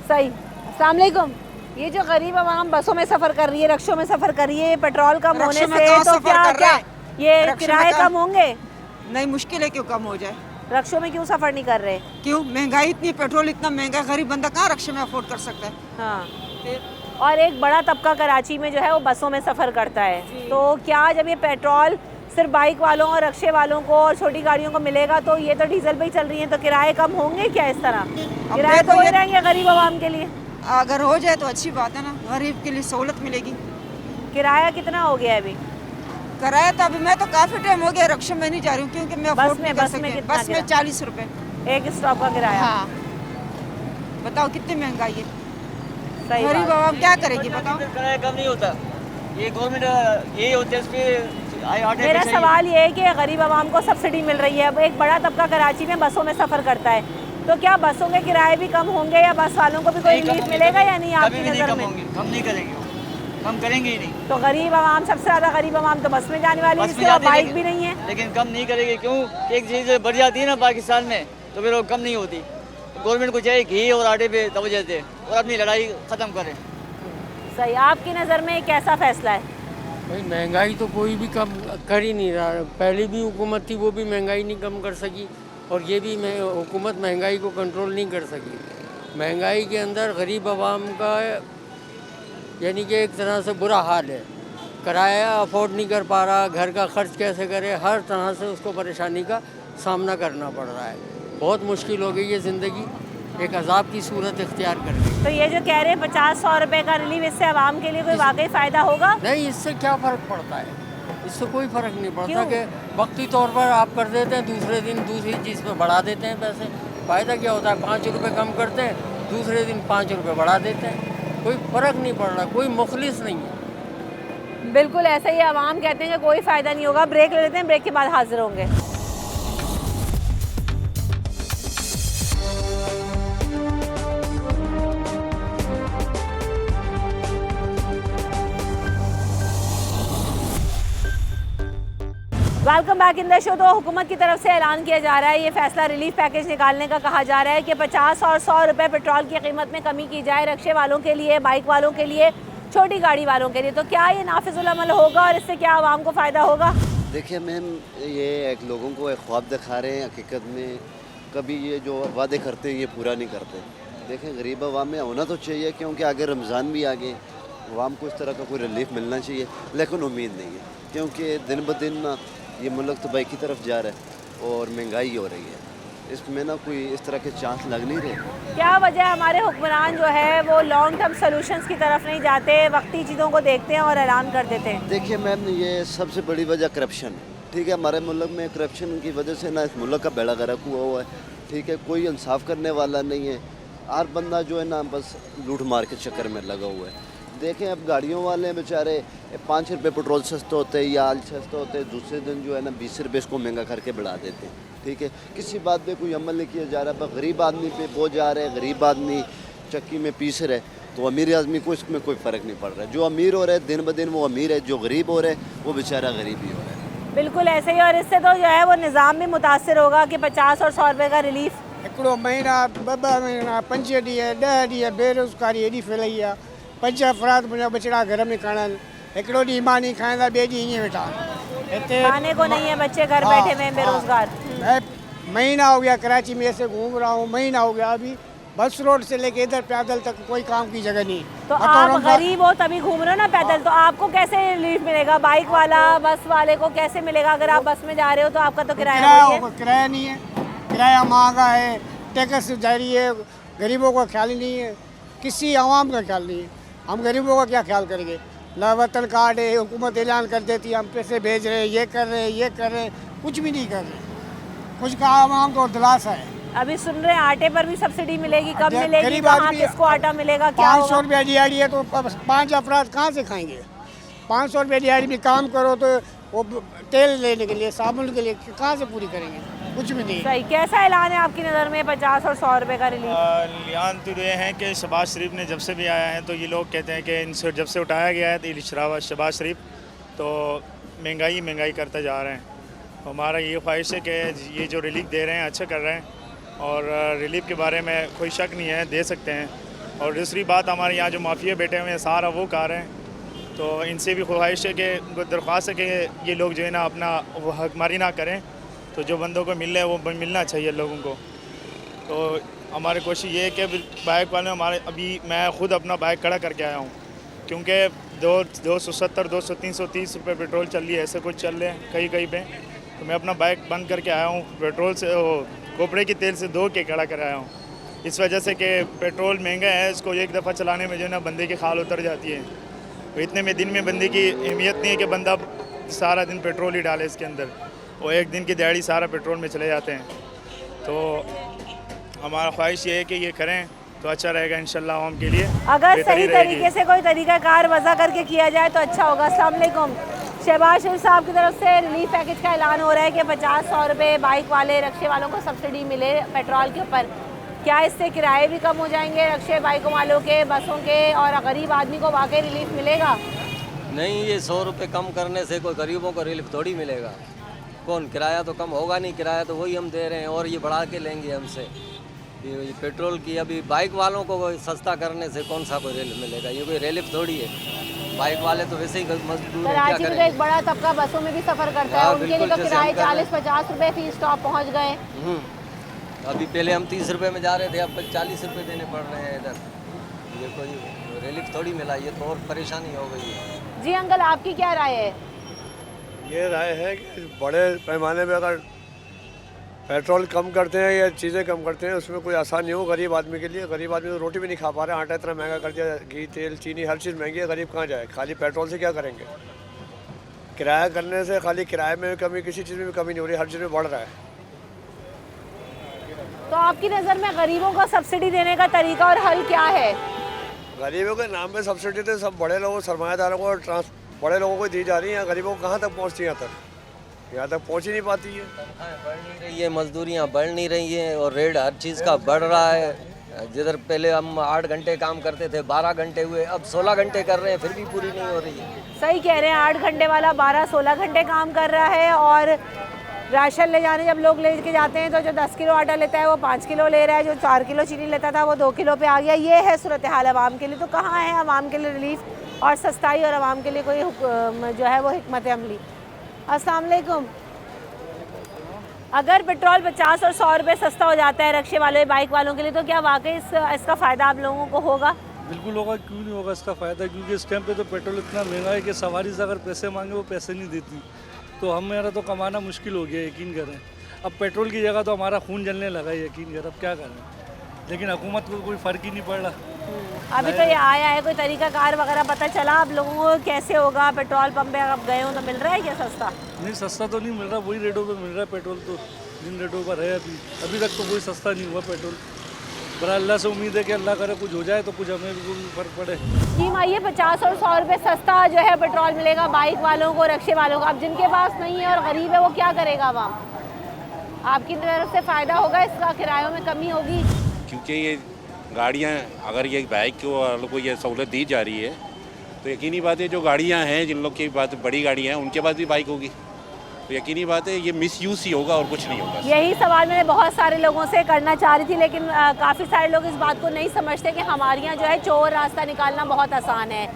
सही। अस्सलाम वालेकुम। ये जो गरीब आवाम बसों में सफ़र कर रही है, रक्शों में सफ़र कर रही है, पेट्रोल कम होने से तो क्या ये किराए कम होंगे? नहीं, मुश्किल है, क्यों कम हो जाए? रक्शों में क्यों सफ़र नहीं कर रहे? क्यों? महंगाई इतनी, पेट्रोल इतना महंगा, गरीब बंदा कहाँ रक्शे में अफोर्ड कर सकता है? हाँ, और एक बड़ा तबका कराची में जो है वो बसों में सफ़र करता है, तो क्या जब ये पेट्रोल सिर्फ बाइक वालों और रक्शे वालों को और छोटी गाड़ियों को मिलेगा तो ये तो डीजल पे ही चल रही है, तो किराए कम होंगे क्या इस तरह? किराए तो वही रहेंगे गरीब आवाम के लिए। अगर हो जाए तो अच्छी बात है ना, गरीब के लिए सहूलत मिलेगी। किराया कितना हो गया अभी? किराया तो अभी, मैं तो काफ़ी टाइम हो गया रक्शे में नहीं जा रही हूँ, क्योंकि मैं अफोर्ड नहीं कर सकती। कितना बस में 40 रुपए एक स्टॉप का किराया। हाँ, बताओ कितनी महंगाई है। सही गरीब बात। आवाम क्या करेगी बताओ? किराया कम नहीं होता, ये गवर्नमेंट यही होता है इसमें। मेरा सवाल ये है कि गरीब आवाम को सब्सिडी मिल रही है, अब एक बड़ा तबका कराची में बसों में सफ़र करता है, तो क्या बसों के किराए भी कम होंगे या बस वालों को भी कोई रिलीफ मिलेगा या नहीं आपकी नज़र में? कम नहीं करेंगे, कम करेंगे ही नहीं। तो गरीब आवाम, सबसे ज़्यादा गरीब आवाम तो बस में जाने वाली है, जिसके पास बाइक भी नहीं है। लेकिन कम नहीं करेंगे, क्यों? एक चीज़ बढ़ जाती है ना पाकिस्तान में, तो फिर वो कम नहीं होती। गवर्नमेंट को चाहिए घी और आटे पे तवज्जो दे और अपनी लड़ाई ख़त्म करें। सही। आपकी नज़र में कैसा फैसला है? भाई महंगाई तो कोई भी कम कर ही नहीं रहा। पहले भी हुकूमत थी, वो भी महंगाई नहीं कम कर सकी, और ये भी हुकूमत महंगाई को कंट्रोल नहीं कर सकी। महंगाई के अंदर गरीब आवाम का यानी कि एक तरह से बुरा हाल है, किराया अफोर्ड नहीं कर पा रहा, घर का खर्च कैसे करे, हर तरह से उसको परेशानी का सामना करना पड़ रहा है। बहुत मुश्किल हो गई है ज़िंदगी, एक अजाब की सूरत इख्तियार कर गई। तो ये जो कह रहे हैं 50-100 रुपये का रिलीफ, इससे आवाम के लिए कोई वाकई फ़ायदा होगा? नहीं, इससे क्या फ़र्क पड़ता है? इससे कोई फ़र्क नहीं पड़ता कि वक्ती तौर पर आप कर देते हैं, दूसरे दिन दूसरी चीज़ पे बढ़ा देते हैं पैसे। फ़ायदा क्या होता है? 5 रुपये कम करते हैं, दूसरे दिन 5 रुपये बढ़ा देते हैं, कोई फ़र्क नहीं पड़ रहा, कोई मुखलिस नहीं है। बिल्कुल ऐसा ही आवाम कहते हैं कि कोई फ़ायदा नहीं होगा। ब्रेक ले लेते हैं, ब्रेक के बाद हाजिर होंगे। Welcome back in the show. तो हुकूमत की तरफ से ऐलान किया जा रहा है, ये फैसला रिलीफ पैकेज निकालने का कहा जा रहा है कि 50 और 100 रुपये पेट्रोल की कीमत में कमी की जाए रक्शे वालों के लिए, बाइक वालों के लिए, छोटी गाड़ी वालों के लिए। तो क्या ये नाफिजुल अमल होगा और इससे क्या आवाम को फ़ायदा होगा? देखिए मैम, ये एक लोगों को एक ख्वाब दिखा रहे हैं, हकीकत में कभी ये जो वादे करते हैं ये पूरा नहीं करते। देखें, गरीब आवाम में होना तो चाहिए, क्योंकि आगे रमज़ान भी आ गए, आवाम को इस तरह का कोई रिलीफ मिलना चाहिए, लेकिन उम्मीद नहीं है, क्योंकि दिन ब दिन ये मुल्क तबाही की तरफ जा रहा है और महंगाई हो रही है, इसमें ना कोई इस तरह के चांस लग नहीं रहे। क्या वजह हमारे हुक्मरान जो है वो लॉन्ग टर्म सोल्यूशंस की तरफ नहीं जाते, वक्ती चीज़ों को देखते हैं और ऐलान कर देते हैं? देखिए मैम, ये सबसे बड़ी वजह करप्शन है। ठीक है, हमारे मुल्क में करप्शन की वजह से ना इस मुल्क का बेड़ा गर्क हुआ है। ठीक है, कोई इंसाफ करने वाला नहीं है, हर बंदा जो है ना बस लूट मार के चक्कर में लगा हुआ है। देखें अब गाड़ियों वाले बेचारे 5 रुपये पेट्रोल सस्ते होते हैं या आल सस्ते होते हैं, दूसरे दिन जो है ना 20 रुपये इसको महंगा करके बढ़ा देते हैं। ठीक है, किसी बात पे कोई अमल नहीं किया जा रहा, बस गरीब आदमी पे बोझ जा रहे हैं, गरीब आदमी चक्की में पीस रहे, तो अमीर आदमी को इसमें कोई फ़र्क नहीं पड़ रहा है। जो अमीर हो रहे हैं दिन ब दिन वो अमीर है, जो गरीब हो रहे हैं वो बेचारा गरीब ही हो रहा है। बिल्कुल ऐसे ही, और इससे तो जो है वो निज़ाम भी मुतासर होगा कि 50 और 100 रुपये का रिलीफ। हिकिड़ो महीना 2 महीना 5 ॾींहं 10 ॾींहं बेरोज़गारी एॾी फैलाई आहे। 5 अफराद मुंहिंजा बचड़ा घर में खणनि, हिकिड़ो ॾींहुं मां नहीं खाईंदा, ॿिए ॾींहुं ईअं वेठा हिते खाने को नहीं है, बच्चे घर बैठे हुए हैं बेरोजगार। मैं महीना हो गया कराची में ऐसे घूम रहा हूँ, महीना हो गया, अभी बस रोड से लेके इधर पैदल तक कोई काम की जगह नहीं। तो आप गरीब हो तभी घूम रहे हो ना पैदल, तो आपको कैसे रिलीफ मिलेगा? बाइक वाला बस वाले को कैसे मिलेगा? अगर आप बस में जा रहे हो तो आपका तो किराया नहीं है, किराया महंगा है, टैक्स जारी है, गरीबों का ख्याल ही नहीं है, किसी आवाम का ख्याल नहीं है। हम गरीबों का क्या ख्याल करेंगे? वतन कार्ड है, हुकूमत ऐलान कर देती है हम पैसे भेज रहे हैं, ये कर रहे हैं, ये कर रहे हैं, कुछ भी नहीं कर रहे। कुछ का आवाम को दिलासा है। अभी सुन रहे हैं आटे पर भी सब्सिडी मिलेगी, कब मिलेगी, कहाँ किसको आटा मिलेगा, क्या 500 रुपया दिहाड़ी है तो 5 अफराद कहाँ से खाएंगे? 500 रुपये दिहाड़ी में काम करो तो वो तेल लेने के लिए, साबुन के लिए कहाँ से पूरी करेंगे? कुछ भी नहीं। सही, कैसा ऐलान है आपकी नज़र में 50 और 100 रुपये का रिलीफ? ऐलान तो ये है कि शहबाज शरीफ ने जब से भी आया है तो ये लोग कहते हैं कि इनसे जब से उठाया गया है तो शहबाज शरीफ तो महंगाई करते जा रहे हैं। हमारा ये ख्वाहिश है कि ये जो रिलीफ दे रहे हैं अच्छा कर रहे हैं, और रिलीफ के बारे में कोई शक नहीं है, दे सकते हैं। और दूसरी बात, हमारे यहाँ जो माफिया बैठे हुए हैं सारा वो कार हैं, तो इनसे भी ख्वाहिश है कि दरख्वास्त है कि ये लोग जो है ना अपना वो हकमारी ना करें, तो जो बंदों को मिल रहा है वो मिलना चाहिए लोगों को। तो हमारी कोशिश ये है कि बाइक वाले हमारे, अभी मैं ख़ुद अपना बाइक खड़ा करके आया हूँ क्योंकि 270 200 330 रुपये पेट्रोल चल रही है, ऐसे कुछ चल रहे हैं कहीं पे, तो मैं अपना बाइक बंद करके आया हूँ, पेट्रोल से कोपरे के तेल से धो के खड़ा कर आया हूँ, इस वजह से कि पेट्रोल महंगा है, इसको एक दफ़ा चलाने में जो है ना बंदे की खाल उतर जाती है। तो इतने में दिन में बंदे की अहमियत नहीं है कि बंदा सारा दिन पेट्रोल ही डाले इसके अंदर, वो एक दिन की दिहाड़ी सारा पेट्रोल में चले जाते हैं। तो हमारा ख्वाहिश ये है कि ये करें तो अच्छा रहेगा इंशाल्लाह आवाम के लिए। अगर सही तरीके से कोई तरीक़ाकार वज़ा करके किया जाए तो अच्छा होगा। अस्सलाम वालेकुम। शहबाज शरीफ साहब की तरफ से रिलीफ पैकेज का ऐलान हो रहा है कि 50-100 रुपये बाइक वाले रक्शे वालों को सब्सिडी मिले पेट्रोल के ऊपर। क्या इससे किराए भी कम हो जाएंगे रक्शे बाइकों वालों के, बसों के, और गरीब आदमी को वाकई रिलीफ मिलेगा? नहीं, ये 100 रुपये कम करने से कोई गरीबों को रिलीफ थोड़ी मिलेगा। कौन, किराया तो कम होगा नहीं, किराया तो वही हम दे रहे हैं और ये बढ़ा के लेंगे हमसे। ये पेट्रोल की अभी बाइक वालों को सस्ता करने से कौन सा कोई रिलीफ मिलेगा? ये कोई रिलीफ थोड़ी है। बाइक वाले तो वैसे ही मजदूर हैं, कराची में तो एक बड़ा तबका बसों में भी सफ़र करता है, उनके लिए तो किराए 40-50 रुपये फी स्टॉप पहुँच गए। अभी पहले हम 30 रुपये में जा रहे थे, अब 40 रुपये देने पड़ रहे हैं इधर। ये कोई रिलीफ थोड़ी मिला, ये तो और परेशानी हो गई है। जी अंकल, आपकी क्या राय है? ये राय है कि बड़े पैमाने में अगर पेट्रोल कम करते हैं या चीज़ें कम करते हैं उसमें कोई आसानी हो गरीब आदमी के लिए। गरीब आदमी तो रोटी भी नहीं खा पा रहे, आटा इतना महंगा कर दिया, घी तेल चीनी हर चीज़ महंगी है, गरीब कहाँ जाए? खाली पेट्रोल से क्या करेंगे? किराया करने से खाली किराए में कमी, किसी चीज़ में भी कमी नहीं हो रही, हर चीज़ में बढ़ रहा है। तो आपकी नज़र में गरीबों को सब्सिडी देने का तरीका और हल क्या है? गरीबों के नाम पे सब्सिडी तो सब बड़े लोगों, सरमायादारों को, बड़े लोगों को दी जा रही है, गरीबों को कहाँ तक पहुँचती है? यहाँ तक पहुँच ही नहीं पाती है। बढ़ नहीं रही है, मजदूरियाँ बढ़ नहीं रही हैं और रेट हर चीज़ का बढ़ रहा है। जिधर पहले हम 8 घंटे काम करते थे 12 घंटे हुए, अब 16 घंटे कर रहे हैं, फिर भी पूरी नहीं हो रही है। सही कह रहे हैं, 8 घंटे वाला 12-16 घंटे काम कर रहा है, और राशन ले जाने जब लोग लेके जाते हैं तो जो 10 किलो आटा लेता है वो 5 किलो ले रहा है, जो 4 किलो चीनी लेता था वो 2 किलो पे आ गया। ये है सूरत हाल आवाम के लिए। तो कहाँ है आवाम के लिए रिलीफ और सस्ताई, और आवाम के लिए कोई जो है वो हिकमत अमली? अस्सलाम वालेकुम। अगर पेट्रोल 50 और 100 रुपये सस्ता हो जाता है रक्शे वाले बाइक वालों के लिए, तो क्या वाकई इसका फ़ायदा आप लोगों को होगा? बिल्कुल होगा, क्यों नहीं होगा इसका फ़ायदा, क्योंकि इस टाइम पे तो पेट्रोल इतना महंगा है कि सवारी से अगर पैसे मांगे वो पैसे नहीं देती, तो हमारा तो कमाना मुश्किल हो गया, यकीन करें। अब पेट्रोल की जगह तो हमारा खून जलने लगा है, यकीन करें, अब क्या करें। लेकिन हुकूमत को कोई फ़र्क ही नहीं पड़ रहा। अभी तो ये आया है, कोई तरीकाकार वगैरह पता चला आप लोगों को कैसे होगा? पेट्रोल पंप पे आप गए हो तो मिल रहा है क्या सस्ता? नहीं, सस्ता तो नहीं मिल रहा, वही रेटों पे मिल रहा है पेट्रोल, तो जिन रेटों पर है अभी तक तो कोई सस्ता नहीं हुआ पेट्रोल। पर अल्लाह से उम्मीद है कि अल्लाह करे कुछ हो जाए तो कुछ हमें भी फर्क पड़े। स्कीम आई है 50 और 100 रुपये सस्ता जो है पेट्रोल मिलेगा बाइक वालों को, रक्शे वालों को। अब जिनके पास नहीं है और गरीब है वो क्या करेगा? आवाम, आपकी तरफ से फ़ायदा होगा इसका, किरायों में कमी होगी? क्योंकि ये गाड़ियाँ, अगर ये बाइक को वालों को ये सहूलत दी जा रही है तो यकीनी बात है जो गाड़ियाँ हैं, जिन लोग की बात बड़ी गाड़ियाँ हैं, उनके पास भी बाइक होगी, तो यकीनी बात है ये मिसयूज़ ही होगा और कुछ नहीं होगा। यही सवाल मैंने बहुत सारे लोगों से करना चाह रही थी, लेकिन काफ़ी सारे लोग इस बात को नहीं समझते कि हमारे यहाँ जो है चोर रास्ता निकालना बहुत आसान है।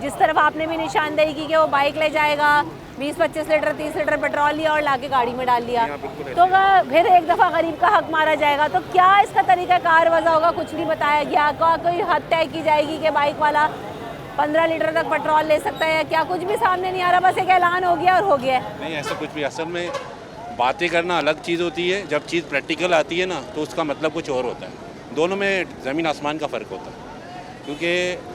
जिस तरफ आपने भी निशानदेही की कि वो बाइक ले जाएगा, 20-25 लीटर 30 लीटर पेट्रोल लिया और लाके गाड़ी में डाल दिया, तो फिर एक दफ़ा गरीब का हक मारा जाएगा। तो क्या इसका तरीक़ाकार वजह होगा? कुछ नहीं बताया गया। कोई हद तय की जाएगी कि बाइक वाला 15 लीटर तक पेट्रोल ले सकता है? क्या कुछ भी सामने नहीं आ रहा, बस एक ऐलान हो गया और हो गया? नहीं, ऐसा कुछ भी। असल में बातें करना अलग चीज़ होती है, जब चीज़ प्रैक्टिकल आती है ना तो उसका मतलब कुछ और होता है। दोनों में ज़मीन आसमान का फ़र्क होता है, क्योंकि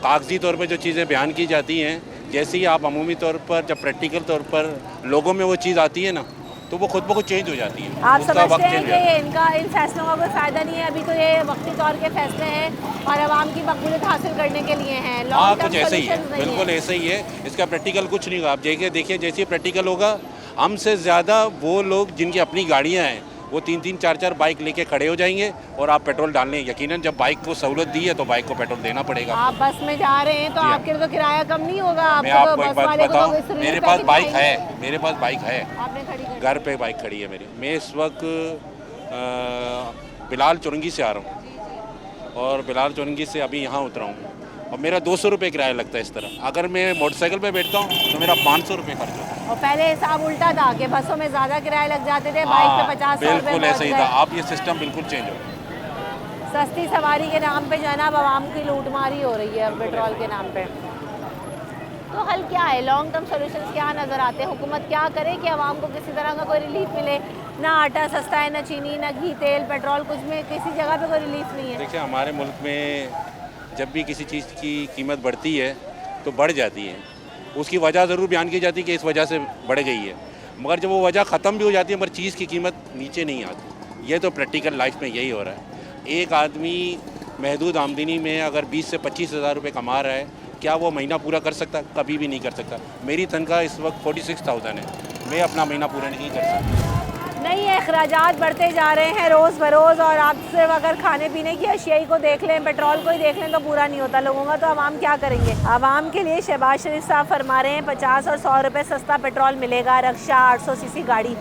कागजी तौर पर जो चीज़ें बयान की जाती हैं, जैसे ही आप अमूमी तौर पर जब प्रैक्टिकल तौर पर लोगों में वो चीज़ आती है ना तो वो खुद ब खुद चेंज हो जाती है। आप समझते हैं कि इन फैसलों का कोई फ़ायदा नहीं है? अभी तो ये वक्ती तौर के फैसले हैं और आवाम की मकबूलियत हासिल करने के लिए हैं। हाँ, कुछ ऐसे ही है, बिल्कुल ऐसे ही है। इसका प्रैक्टिकल कुछ नहीं होगा। आप देखिए जैसे प्रैक्टिकल होगा, हमसे ज़्यादा वो लोग जिनकी अपनी गाड़ियाँ हैं वो 3-3 4-4 बाइक लेके खड़े हो जाएंगे और आप पेट्रोल डालने, यकीनन जब बाइक को सहूलत दी है तो बाइक को पेट्रोल देना पड़ेगा। आप बस में जा रहे हैं तो आपके तो किराया कम नहीं होगा? मैं आपको एक बात बताऊं, मेरे पास बाइक है, घर पे बाइक खड़ी है मेरी। मैं इस वक्त बिलाल चुरंगी से आ रहा हूँ और बिलाल चुरंगी से अभी यहाँ उतरा हूँ और मेरा 200 रुपये किराया लगता है इस तरह। अगर मैं मोटरसाइकिल पे बैठता हूँ तो मेरा 500 रुपये खर्च होता है। और पहले हिसाब उल्टा था कि बसों में ज़्यादा किराए लग जाते थे, बाइक पे 50 रुपये। बिल्कुल ऐसा ही था। अब ये सिस्टम बिल्कुल चेंज हो गया। सस्ती सवारी के नाम पे जो है ना अब आवाम की लूटमारी हो रही है पेट्रोल के नाम पे। तो हल क्या है? लॉन्ग टर्म सोल्यूशन क्या नज़र आते हैं? हुकूमत क्या करे कि आवाम को किसी तरह का कोई रिलीफ मिले? ना आटा सस्ता है, ना चीनी, ना घी, तेल, पेट्रोल, कुछ में किसी जगह पे कोई रिलीफ नहीं है। देखिए, हमारे मुल्क में जब भी किसी चीज़ की कीमत बढ़ती है तो बढ़ जाती है। उसकी वजह ज़रूर बयान की जाती है कि इस वजह से बढ़ गई है, मगर जब वो वजह ख़त्म भी हो जाती है मगर चीज़ की कीमत नीचे नहीं आती। ये तो प्रैक्टिकल लाइफ में यही हो रहा है। एक आदमी महदूद आमदनी में अगर 20 से 25 हज़ार रुपये कमा रहा है, क्या वो महीना पूरा कर सकता? कभी भी नहीं कर सकता। मेरी तनख्वाह इस वक्त 46,000 है, मैं अपना महीना पूरा नहीं कर सकता। नहीं है, अखराजात बढ़ते जा रहे हैं रोज़ बरोज़, और आप सिर्फ अगर खाने पीने की अशियाई को देख लें, पेट्रोल को ही देख लें तो पूरा नहीं होता लोगों का। तो आवाम क्या करेंगे? आवाम के लिए शहबाज शरीफ साहब फरमा रहे हैं 50 और 100 रुपये सस्ता पेट्रोल मिलेगा, रक्षा 800 सीसी गाड़ी।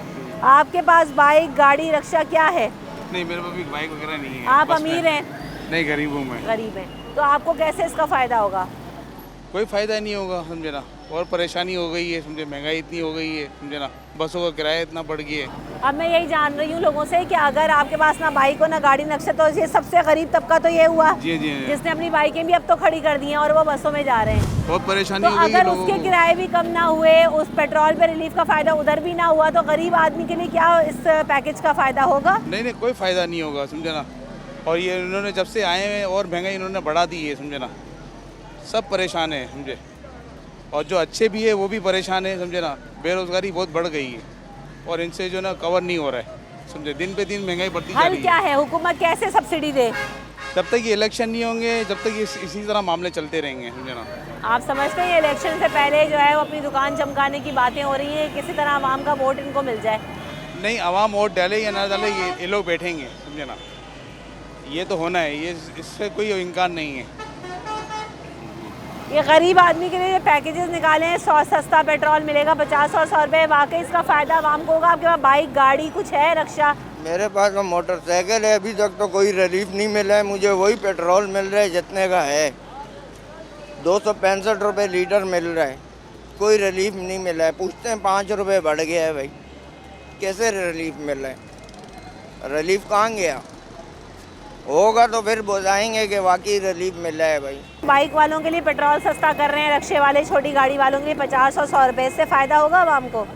आपके पास बाइक, गाड़ी, रक्षा क्या है? नहीं, मेरे पास भी बाइक वगैरह नहीं है। आप अमीर हैं? नहीं, गरीब हूँ मैं। गरीब हैं, तो आपको कैसे इसका फ़ायदा होगा? कोई फ़ायदा नहीं होगा, समझे ना। और परेशानी हो गई है, समझे, महंगाई इतनी हो गई है, समझे ना, बसों का किराया इतना बढ़ गया है। अब मैं यही जान रही हूँ लोगों से कि अगर आपके पास ना बाइक हो ना गाड़ी, नक्शा, तो ये सबसे गरीब तबका तो ये हुआ जी, जिसने अपनी बाइकें भी अब तो खड़ी कर दी हैं और वो बसों में जा रहे हैं। बहुत परेशानी तो हो गई है अगर लोगों उसके को। किराए भी कम ना हुए, उस पेट्रोल पे रिलीफ का फ़ायदा उधर भी ना हुआ, तो गरीब आदमी के लिए क्या इस पैकेज का फ़ायदा होगा? नहीं, कोई फ़ायदा नहीं होगा, समझे ना। और ये इन्होंने जब से आए हैं और महंगाई इन्होंने बढ़ा दी है, समझे ना। सब परेशान है, समझे, और जो अच्छे भी है वो भी परेशान है, समझे ना। बेरोज़गारी बहुत बढ़ गई है और इनसे जो ना कवर नहीं हो रहा है, समझे। दिन पे दिन महंगाई बढ़ती जा हल रही है। क्या है? हुकूमत कैसे सब्सिडी दे? जब तक ये इलेक्शन नहीं होंगे, जब तक ये इसी तरह मामले चलते रहेंगे, समझे ना। आप समझते हैं इलेक्शन से पहले जो है वो अपनी दुकान चमकाने की बातें हो रही हैं, किसी तरह आवाम का वोट इनको मिल जाए? नहीं, आवाम वोट डाले या ना डाले, ये लोग बैठेंगे, समझे ना। ये तो होना है, ये इससे कोई इनकार नहीं है। ये गरीब आदमी के लिए जो पैकेजेस निकाले हैं, 100 सस्ता पेट्रोल मिलेगा, 50 और 100 रुपये, वाकई इसका फ़ायदा आवाम को होगा? आपके पास बाइक, गाड़ी कुछ है, रक्षा? मेरे पास तो मोटरसाइकिल है, अभी तक तो कोई रिलीफ नहीं मिला है मुझे। वही पेट्रोल मिल रहा है जितने का है, 265 रुपये लीटर मिल रहा है, कोई रिलीफ नहीं मिला है। पूछते हैं 5 रुपये बढ़ गया है, भाई कैसे रिलीफ मिल रहा है? रिलीफ कहाँ गया? होगा तो फिर बताएंगे कि वाकई रिलीफ मिल रहा है। भाई बाइक वालों के लिए पेट्रोल सस्ता कर रहे हैं, रक्षे वाले, छोटी गाड़ी वालों के लिए 50 और 100 रुपये, इससे फ़ायदा होगा आवाम को?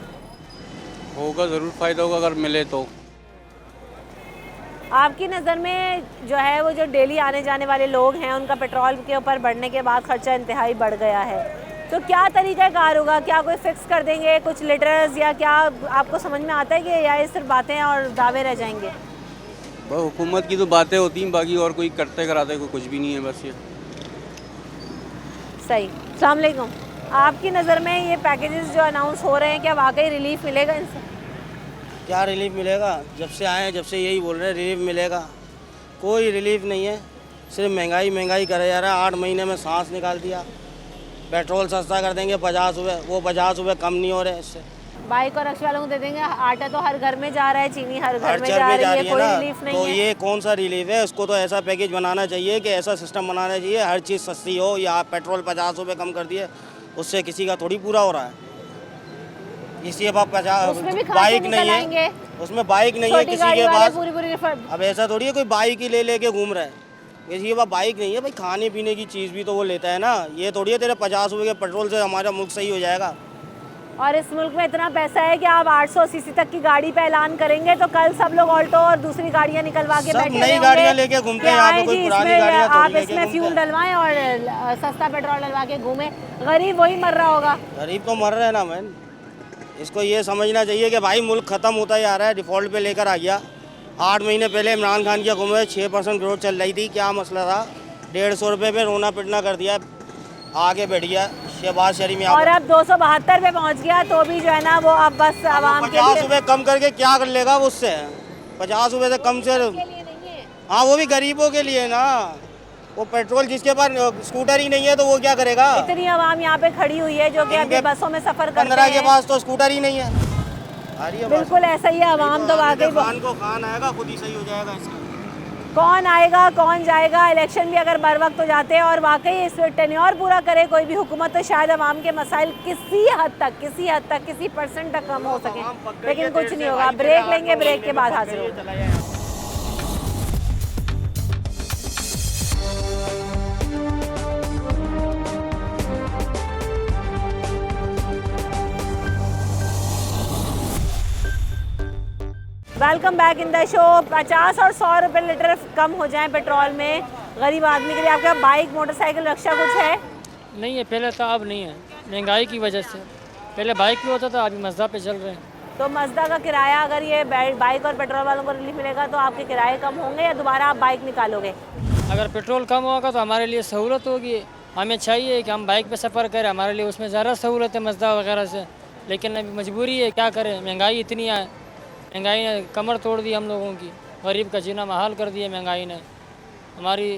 होगा, ज़रूर फ़ायदा होगा अगर मिले तो। आपकी नज़र में जो है वो जो डेली आने जाने वाले लोग हैं उनका पेट्रोल के ऊपर बढ़ने के बाद खर्चा इंतहाई बढ़ गया है, तो क्या तरीक़ाकार होगा? क्या कोई फिक्स कर देंगे कुछ लीटर्स, या क्या आपको समझ में आता है कि या ये सिर्फ बातें और दावे रह जाएंगे? बस हुकूमत की तो बातें होती हैं, बाकी और कोई करते कराते कोई कुछ भी नहीं है, बस ये सही। अस्सलाम वालेकुम। आपकी नज़र में ये पैकेजेस जो अनाउंस हो रहे हैं, क्या वाकई रिलीफ मिलेगा इनसे? क्या रिलीफ मिलेगा? जब से आए हैं जब से यही बोल रहे हैं रिलीफ मिलेगा, कोई रिलीफ नहीं है। सिर्फ महंगाई महंगाई करे जा रहा है। 8 महीने में सांस निकाल दिया। पेट्रोल सस्ता कर देंगे 50 रुपये, वो 50 रुपये कम नहीं हो रहे इससे। बाइक और रिक्शा वालों को दे देंगे, आटा तो हर घर में जा रहा है, चीनी हर घर में जा रही है, कोई रिलीफ नहीं तो है। ये कौन सा रिलीफ है? उसको तो ऐसा पैकेज बनाना चाहिए कि ऐसा सिस्टम बनाना चाहिए हर चीज़ सस्ती हो, या पेट्रोल 50 रुपये कम कर दिए, उससे किसी का थोड़ी पूरा हो रहा है। इसी अब 50 बाइक नहीं है, उसमें बाइक नहीं है किसी के पास। अब ऐसा थोड़ी है कोई बाइक ही ले लेके घूम रहा है, किसी के पास बाइक नहीं है भाई, खाने पीने की चीज़ भी तो वो लेता है ना। ये थोड़ी है तेरे 50 रुपये के पेट्रोल से हमारा मुल्क सही हो जाएगा। और इस मुल्क में इतना पैसा है कि आप 800 सीसी तक की गाड़ी पे ऐलान करेंगे तो कल सब लोग ऑल्टो और दूसरी गाड़ियाँ निकलवा के बैठे नई गाड़ियाँ लेके घूमते हैं यहाँ पे, कोई पुरानी गाड़ियाँ आप इसमें फ्यूल डलवाएं और सस्ता पेट्रोल डलवा के घूमें, गरीब वही मर रहा होगा। गरीब तो मर रहे हैं ना मैन। इसको ये समझना चाहिए कि भाई मुल्क ख़त्म होता ही आ रहा है, डिफ़ॉल्ट पे लेकर आ गया। 8 महीने पहले इमरान खान की हुकूमत में 6% ग्रोथ चल रही थी, क्या मसला था? 150 रुपये पे रोना पिटना कर दिया, आगे बढ़ गया शहबाज शरीफ में। और अब 272 पे पहुंच गया तो भी जो है ना वो अब बस आवाम के लिए 50 रुपये कम करके क्या कर लेगा उससे? 50 रुपये से कम से, हाँ वो भी गरीबों के लिए ना। वो पेट्रोल जिसके पास स्कूटर ही नहीं है तो वो क्या करेगा? इतनी आवाम यहाँ पे खड़ी हुई है जो कि अभी बसों में सफर करते हैं। 15 के पास तो स्कूटर ही नहीं है। बिल्कुल ऐसा ही है, आवाम तो वाकई खान को खान आएगा खुद ही सही हो जाएगा इसका। कौन आएगा कौन जाएगा, इलेक्शन भी अगर बर वक्त हो जाते हैं और वाकई इस टेन्योर पूरा करे कोई भी हुकूमत तो शायद आवाम के मसाइल किसी हद तक किसी % तक कम हो सके, लेकिन कुछ नहीं होगा। ब्रेक लेंगे, ब्रेक के बाद हाजिर होंगे। Welcome back in the show. 50 और 100 रुपये लीटर कम हो जाए पेट्रोल में गरीब आदमी के लिए। आपके पास बाइक मोटरसाइकिल रिक्शा कुछ है? नहीं है, पहले था अब नहीं है, महंगाई की वजह से। पहले बाइक भी होता था, अभी मज़दा पे चल रहे हैं। तो मज़दा का किराया, अगर ये बाइक और पेट्रोल वालों को रिलीफ मिलेगा तो आपके किराए कम होंगे या दोबारा आप बाइक निकालोगे? अगर पेट्रोल कम होगा तो हमारे लिए सहूलत होगी। हमें चाहिए कि हम बाइक पे सफ़र करें, हमारे लिए उसमें ज़्यादा सहूलत है मज़दा वगैरह से, लेकिन अभी मजबूरी है, क्या करें, महंगाई इतनी है। महंगाई ने कमर तोड़ दी हम लोगों की, गरीब का जीना महाल कर दिया महंगाई ने। हमारी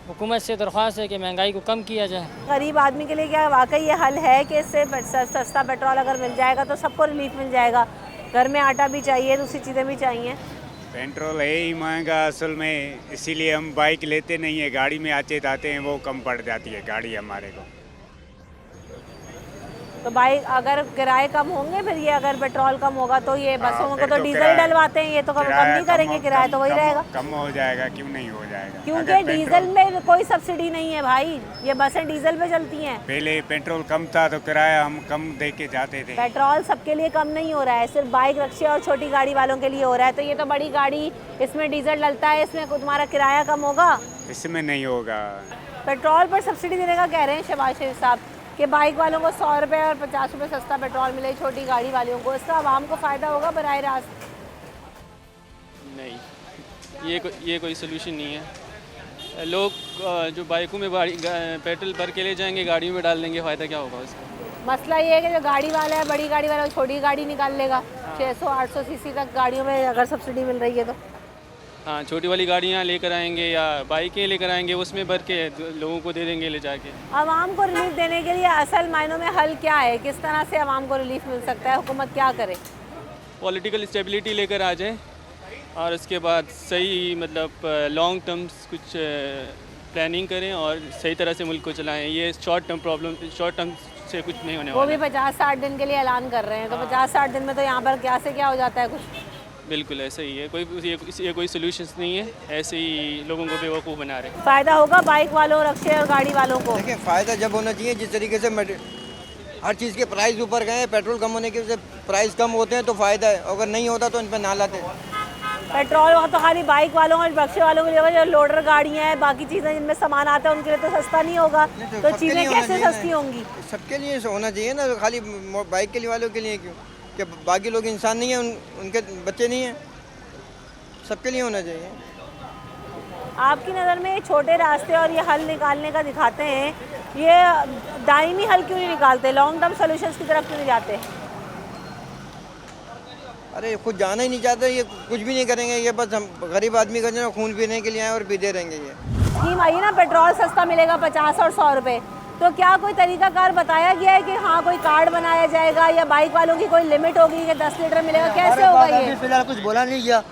हुकूमत से दरख्वास्त है कि महंगाई को कम किया जाए। गरीब आदमी के लिए क्या वाकई ये हल है कि इससे सस्ता पेट्रोल अगर मिल जाएगा तो सबको रिलीफ मिल जाएगा? घर में आटा भी चाहिए, दूसरी चीज़ें भी चाहिए। पेट्रोल है ही महंगा असल में, इसीलिए हम बाइक लेते नहीं है, गाड़ी में आते जाते हैं, वो कम पड़ जाती है गाड़ी हमारे को। तो बाइक अगर किराए कम होंगे, फिर ये अगर पेट्रोल कम होगा तो ये बसों को तो डीजल डलवाते हैं, ये तो कम नहीं करेंगे, किराया तो वही रहेगा। कम हो जाएगा, क्यों नहीं हो जाएगा? क्योंकि डीजल में कोई सब्सिडी नहीं है भाई, ये बसें डीजल पे चलती हैं। पहले पेट्रोल कम था तो किराया हम कम दे के जाते थे। पेट्रोल सबके लिए कम नहीं हो रहा है, सिर्फ बाइक रिक्शे और छोटी गाड़ी वालों के लिए हो रहा है। तो ये तो बड़ी गाड़ी, इसमें डीजल डलता है, इसमें तुम्हारा किराया कम होगा, इसमें नहीं होगा। पेट्रोल पर सब्सिडी देने का कह रहे हैं शहबाज शरीफ साहब कि बाइक वालों को 100 रुपये और 50 रुपये सस्ता पेट्रोल मिले, छोटी गाड़ी वालों को। इसका आवाम को फ़ायदा होगा बराह रास्त? नहीं, ये कोई सोल्यूशन नहीं है। लोग जो बाइकों में पेट्रोल भर के ले जाएंगे, गाड़ियों में डाल देंगे, फ़ायदा क्या होगा उसका? मसला ये है कि जो गाड़ी वाला है, बड़ी गाड़ी वाला छोटी गाड़ी निकाल लेगा। 600-800 सीसी तक गाड़ियों में अगर सब्सिडी मिल रही है तो हाँ, छोटी वाली गाड़ियाँ लेकर आएंगे या बाइकें लेकर आएंगे, उसमें भर के लोगों को दे देंगे ले जाके। आवाम को रिलीफ देने के लिए असल मायनों में हल क्या है? किस तरह से आवाम को रिलीफ मिल सकता है? हुकूमत क्या करे? पॉलिटिकल स्टेबिलिटी लेकर आ जाए और उसके बाद सही मतलब लॉन्ग टर्म्स कुछ प्लानिंग करें और सही तरह से मुल्क को चलाएं। ये शॉर्ट टर्म से कुछ नहीं होने वाला। वो भी 50-60 दिन के लिए ऐलान कर रहे हैं, तो 50-60 दिन में तो यहाँ पर क्या से क्या हो जाता है कुछ? बिल्कुल ऐसा ही है, ये कोई सोल्यूशंस नहीं है, ऐसे ही लोगों को बेवकूफ़ बना रहे हैं। फ़ायदा होगा बाइक वालों, रिक्शे और गाड़ी वालों को? देखिए, फ़ायदा जब होना चाहिए, जिस तरीके से हर चीज़ के प्राइस ऊपर गए, पेट्रोल कम होने के प्राइस कम होते हैं तो फ़ायदा है, अगर नहीं होता तो इन पर ना लाते। पेट्रोल तो खाली बाइक वालों और रिक्शे वालों के लिए होगा, जो लोडर गाड़ियाँ हैं, बाकी चीज़ें जिनमें सामान आता है उनके लिए तो सस्ता नहीं होगा। तो चीज़ें कैसे सस्ती होंगी? सबके लिए होना चाहिए ना, खाली बाइक के लिए वालों के लिए क्यों? क्या बाकी लोग इंसान नहीं है, उनके बच्चे नहीं हैं? सबके लिए होना चाहिए। आपकी नज़र में ये छोटे रास्ते और ये हल निकालने का दिखाते हैं, ये दायमी हल क्यों नहीं निकालते, लॉन्ग टर्म सॉल्यूशंस की तरफ क्यों नहीं जाते? अरे खुद जाना ही नहीं चाहते, ये कुछ भी नहीं करेंगे, ये बस हम गरीब आदमी का जो है खून पीने के लिए आए और पीते रहेंगे। ये स्कीम आई ना, पेट्रोल सस्ता मिलेगा 50 और 100 रुपये, तो क्या कोई तरीकाकार बताया गया है कि हाँ कोई कार्ड बनाया जाएगा या बाइक वालों की कोई लिमिट होगी कि 10 लीटर मिलेगा, कैसे होगा ये? फिलहाल कुछ बोला नहीं गया,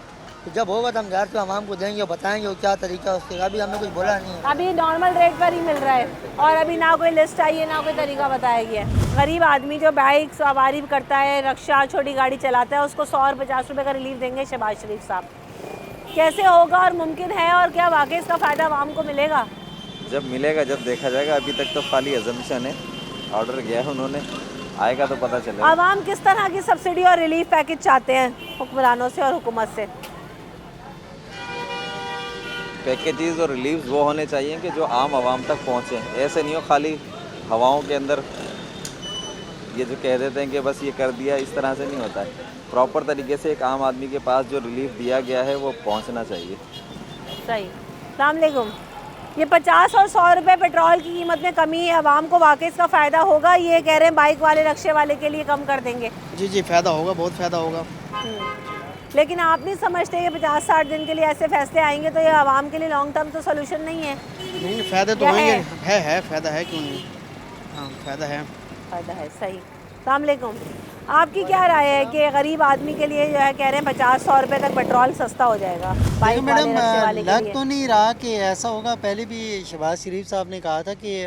जब होगा तो हम घर पे आवाम को देंगे और बताएंगे क्या तरीका उसके, अभी हमें कुछ बोला नहीं है। अभी नॉर्मल रेट पर ही मिल रहा है और अभी ना कोई लिस्ट आई है ना कोई तरीका बताया गया है। गरीब आदमी जो बाइक सवारी करता है, रक्षा छोटी गाड़ी चलाता है, उसको 100 और 50 रुपये का रिलीफ देंगे शहबाज शरीफ साहब, कैसे होगा और मुमकिन है और क्या वाकई इसका फ़ायदा आवाम को मिलेगा? जब मिलेगा जब देखा जाएगा, अभी तक तो खाली अजम्पशन है, ऑर्डर किया है उन्होंने, आएगा तो पता चलेगा। आवाम किस तरह की सब्सिडी और रिलीफ पैकेज चाहते हैं हुक्मरानों से और हुकूमत से? पैकेजेस और रिलीफ्स वो होने चाहिए कि जो आम आवाम तक पहुँचे, ऐसे नहीं हो खाली हवाओं के अंदर ये जो कह देते हैं कि बस ये कर दिया, इस तरह से नहीं होता है। प्रॉपर तरीके से एक आम आदमी के पास जो रिलीफ दिया गया है वो पहुँचना चाहिए। सही। अस्सलाम वालेकुम। ये 50 और 100 रुपये पेट्रोल की कीमत में कमी है, आवाम को वाकई इसका फ़ायदा होगा? ये कह रहे हैं बाइक वाले रक्शे वाले के लिए कम कर देंगे। जी जी फ़ायदा होगा, बहुत फ़ायदा होगा। लेकिन आप नहीं समझते कि 50-60 दिन के लिए ऐसे फैसले आएंगे तो ये आवाम के लिए लॉन्ग टर्म तो सोल्यूशन नहीं है? नहीं, फ़ायदे तो होंगे, है फ़ायदा है, क्यों नहीं, हाँ फ़ायदा है। फ़ायदा है, सही। अस्सलाम वालेकुम। आपकी क्या राय है कि गरीब आदमी के लिए जो है कह रहे हैं 50-100 रुपये तक पेट्रोल सस्ता हो जाएगा बाइक वाले रक्शे वाले के लिए? लग तो नहीं रहा कि ऐसा होगा। पहले भी शहबाज शरीफ साहब ने कहा था कि